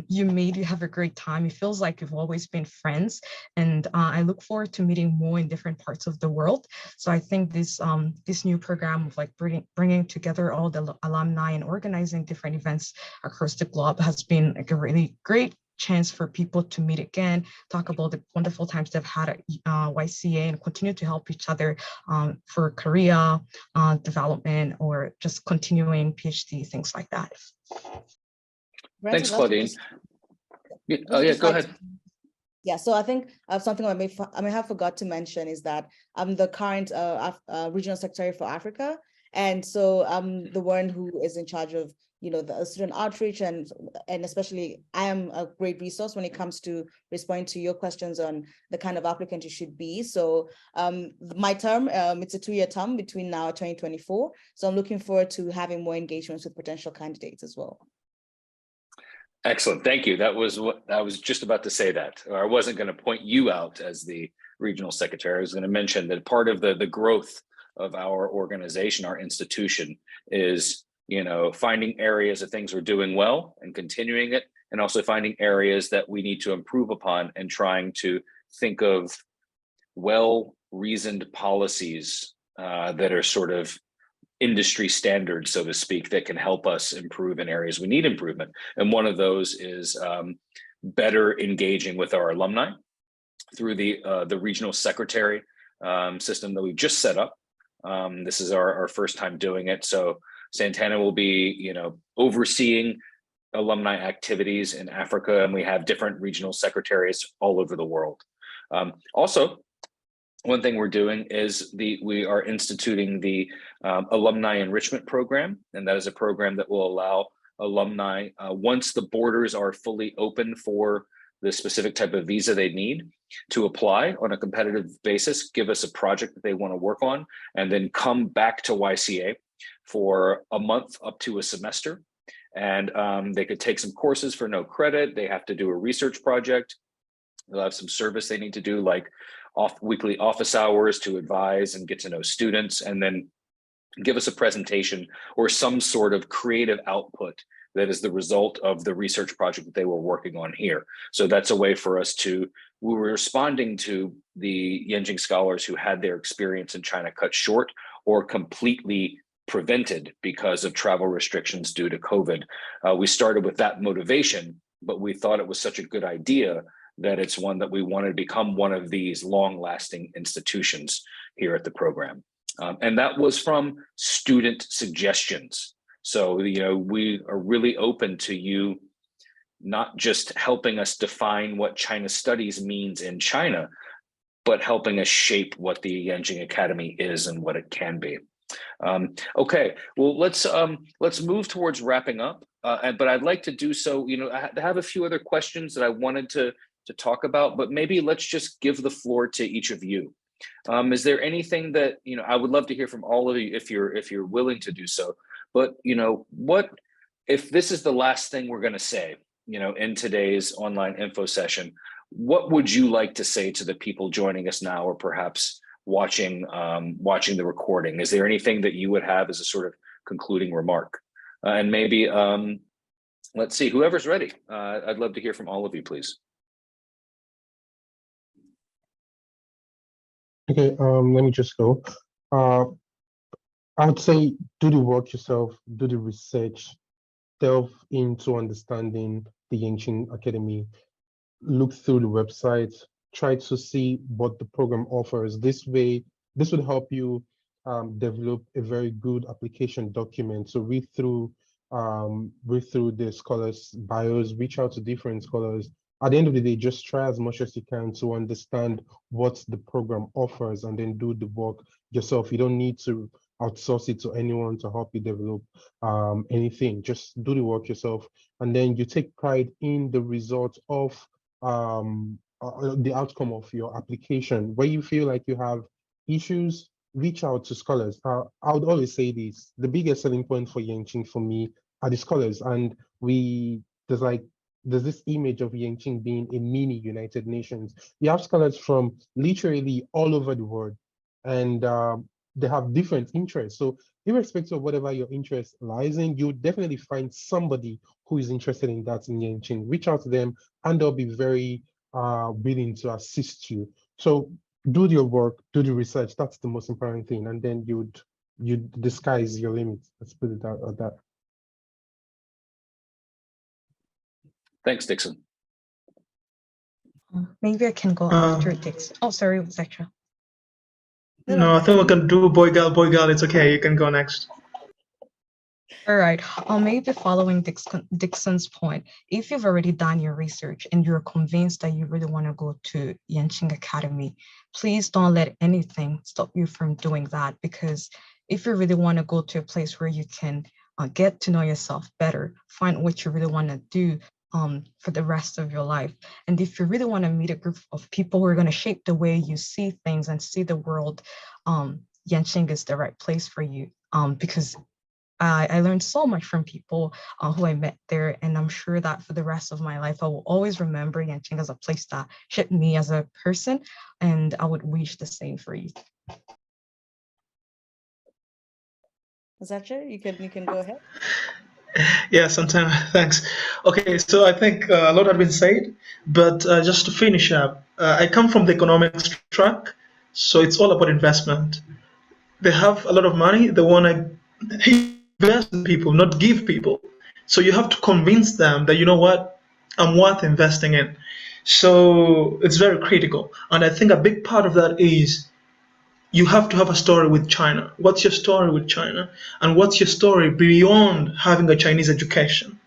You have a great time. It feels like you've always been friends. And I look forward to meeting more in different parts of the world. So I think this new program of like bringing together all the alumni and organizing different events across the globe has been like a really great chance for people to meet again, talk about the wonderful times they've had at YCA, and continue to help each other for career development or just continuing PhD, things like that. Thanks, Claudine. Go ahead. Yeah, so I think something I may have forgot to mention is that I'm the current regional secretary for Africa. And so I'm the one who is in charge of, the student outreach, and especially I am a great resource when it comes to responding to your questions on the kind of applicant you should be. So my term, it's a 2-year term between now and 2024. So I'm looking forward to having more engagements with potential candidates as well. Excellent. Thank you. That was what I was just about to say that, or I wasn't going to point you out as the regional secretary. I was going to mention that part of the growth of our organization, our institution, is, finding areas of things we're doing well and continuing it, and also finding areas that we need to improve upon and trying to think of well-reasoned policies that are sort of industry standards, so to speak, that can help us improve in areas we need improvement. And one of those is better engaging with our alumni through the regional secretary system that we've just set up. This is our first time doing it. So Santana will be, overseeing alumni activities in Africa, and we have different regional secretaries all over the world. Also, one thing we're doing is we are instituting the alumni enrichment program, and that is a program that will allow alumni, once the borders are fully open for the specific type of visa they need, to apply on a competitive basis, give us a project that they want to work on, and then come back to YCA for a month up to a semester. And they could take some courses for no credit. They have to do a research project. They'll have some service they need to do, like weekly office hours to advise and get to know students, and then give us a presentation or some sort of creative output that is the result of the research project that they were working on here. So that's a way for us we were responding to the Yenching scholars who had their experience in China cut short or completely prevented because of travel restrictions due to COVID. We started with that motivation, but we thought it was such a good idea that it's one that we wanted to become one of these long-lasting institutions here at the program. And that was from student suggestions. So, we are really open to you not just helping us define what China studies means in China, but helping us shape what the Yenching Academy is and what it can be. Okay, well, let's move towards wrapping up. But I'd like to do so, I have a few other questions that I wanted to talk about, but maybe let's just give the floor to each of you. Is there anything that, I would love to hear from all of you if you're willing to do so, but, what if this is the last thing we're going to say, in today's online info session, what would you like to say to the people joining us now, or perhaps watching the recording? Is there anything that you would have as a sort of concluding remark? And maybe, let's see, whoever's ready. I'd love to hear from all of you, please. Okay, let me just go. I would say do the work yourself, do the research, delve into understanding the Yenching Academy, look through the website, try to see what the program offers. This way, this would help you develop a very good application document. So read through the scholars' bios, reach out to different scholars. At the end of the day, just try as much as you can to understand what the program offers, and then do the work yourself. You don't need to outsource it to anyone to help you develop anything. Just do the work yourself, and then you take pride in the result of the outcome of your application. Where you feel like you have issues, reach out to scholars. I would always say this: the biggest selling point for Yenching for me are the scholars, and there's this image of Yenching being a mini United Nations. You have scholars from literally all over the world, and they have different interests. So irrespective of whatever your interest lies in, you definitely find somebody who is interested in that in Yenching. Reach out to them, and they'll be very willing to assist you. So do your work, do the research. That's the most important thing. And then you disguise your limits. Let's put it like that. Thanks, Dixon. Maybe I can go after Dixon. Oh, sorry, Zetra. No, I think we can do boy girl. It's okay. You can go next. All right. Maybe following Dixon's point, if you've already done your research and you're convinced that you really want to go to Yenching Academy, please don't let anything stop you from doing that. Because if you really want to go to a place where you can get to know yourself better, find what you really want to do for the rest of your life. And if you really want to meet a group of people who are going to shape the way you see things and see the world, Yenching is the right place for you, because I learned so much from people who I met there, and I'm sure that for the rest of my life, I will always remember Yenching as a place that shaped me as a person, and I would wish the same for you. Zacher, you can go ahead. Yeah, Santana, thanks. Okay, so I think a lot had been said, but just to finish up, I come from the economics track, so it's all about investment. They have a lot of money, they want to invest in people, not give people. So you have to convince them that, you know what, I'm worth investing in. So it's very critical. And I think a big part of that is you have to have a story with China. What's your story with China? And what's your story beyond having a Chinese education?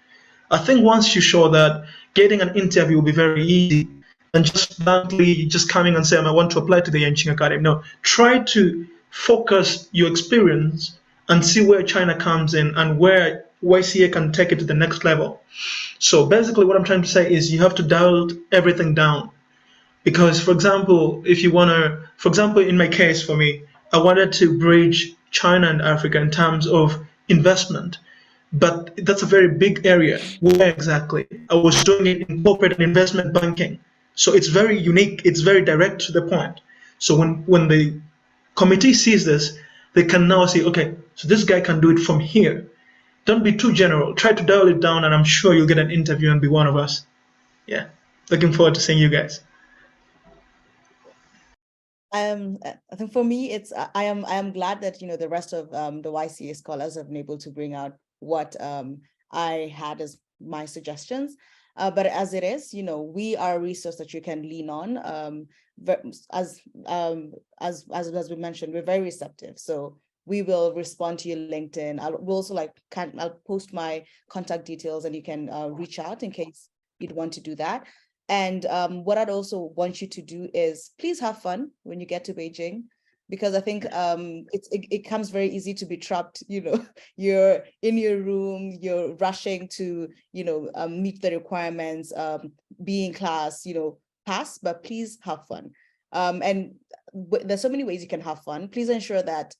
I think once you show that, getting an interview will be very easy than just bluntly just coming and saying, I want to apply to the Yenching Academy. No, try to focus your experience and see where China comes in and where YCA can take it to the next level. So basically what I'm trying to say is you have to dial everything down. Because, for example, if you want to, for example, in my case for me, I wanted to bridge China and Africa in terms of investment. But that's a very big area. Where exactly? I was doing it in corporate and investment banking. So it's very unique, it's very direct to the point. So when the committee sees this, they can now say, okay, so this guy can do it from here. Don't be too general. Try to dial it down, and I'm sure you'll get an interview and be one of us. Yeah. Looking forward to seeing you guys. I think for me, it's I am glad that the rest of the YCA scholars have been able to bring out what I had as my suggestions. But as it is, we are a resource that you can lean on. As we mentioned, we're very receptive. So we will respond to your LinkedIn. We'll also I'll post my contact details, and you can reach out in case you'd want to do that. And what I'd also want you to do is please have fun when you get to Beijing, because I think it comes very easy to be trapped. You're in your room, you're rushing to meet the requirements, be in class, pass, but please have fun. And there's so many ways you can have fun. Please ensure that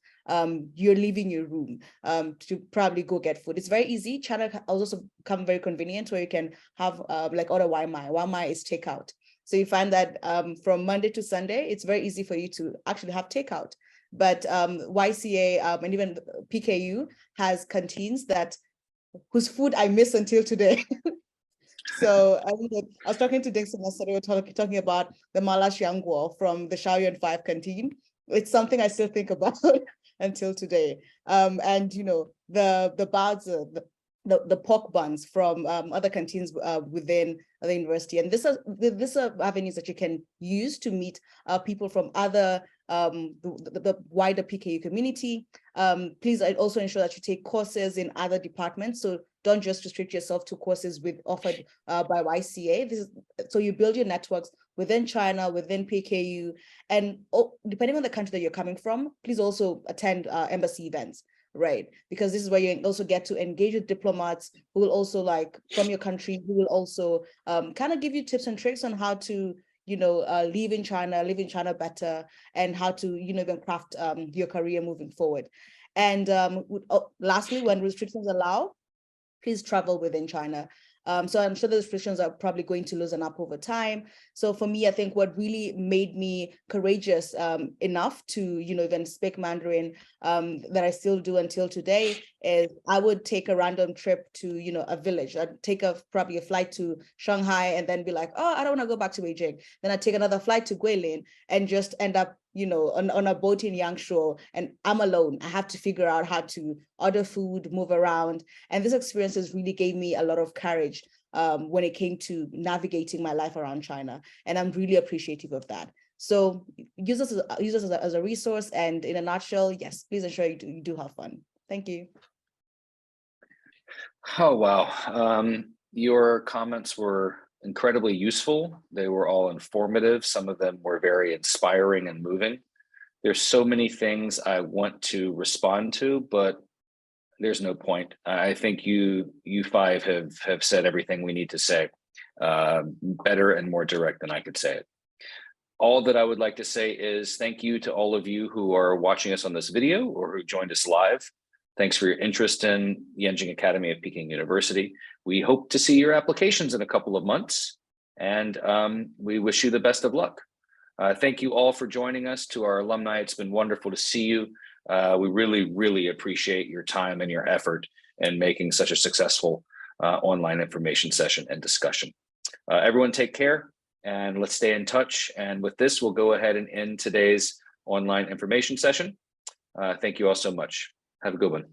you're leaving your room to probably go get food. It's very easy. China has also become very convenient where you can have order Waimai. Waimai is takeout. So you find that from Monday to Sunday, it's very easy for you to actually have takeout. But YCA and even PKU has canteens whose food I miss until today. So I was talking to Dixon yesterday. We were talking about the Mala Xiangguo from the Shaoyuan 5 canteen. It's something I still think about until today. And the baozi, the pork buns from other canteens within the university. And these are avenues that you can use to meet people from other the wider PKU community. Please also ensure that you take courses in other departments. So don't just restrict yourself to courses offered by YCA. So you build your networks within China, within PKU, and depending on the country that you're coming from, please also attend embassy events, right? Because this is where you also get to engage with diplomats who will also from your country, who will also kind of give you tips and tricks on how to live in China better, and how to even craft your career moving forward. And lastly, when restrictions allow, please travel within China. So I'm sure the restrictions are probably going to loosen up over time. So for me, I think what really made me courageous enough to, even speak Mandarin that I still do until today is I would take a random trip to, a village. I'd take probably a flight to Shanghai and then be like, oh, I don't want to go back to Beijing. Then I'd take another flight to Guilin and just end up on a boat in Yangshuo, and I'm alone. I have to figure out how to order food, move around. And this experiences really gave me a lot of courage when it came to navigating my life around China. And I'm really appreciative of that. So use this as a resource. And in a nutshell, yes, please ensure you do have fun. Thank you. Oh, wow. Your comments were incredibly useful. They were all informative. Some of them were very inspiring and moving. There's so many things I want to respond to, but there's no point. I think you five have said everything we need to say, better and more direct than I could say it. All that I would like to say is thank you to all of you who are watching us on this video or who joined us live. Thanks for your interest in Yenching Academy of Peking University. We hope to see your applications in a couple of months, and we wish you the best of luck. Thank you all for joining us. To our alumni, it's been wonderful to see you. We really, really appreciate your time and your effort in making such a successful online information session and discussion. Everyone take care, and let's stay in touch. And with this, we'll go ahead and end today's online information session. Thank you all so much. Have a good one.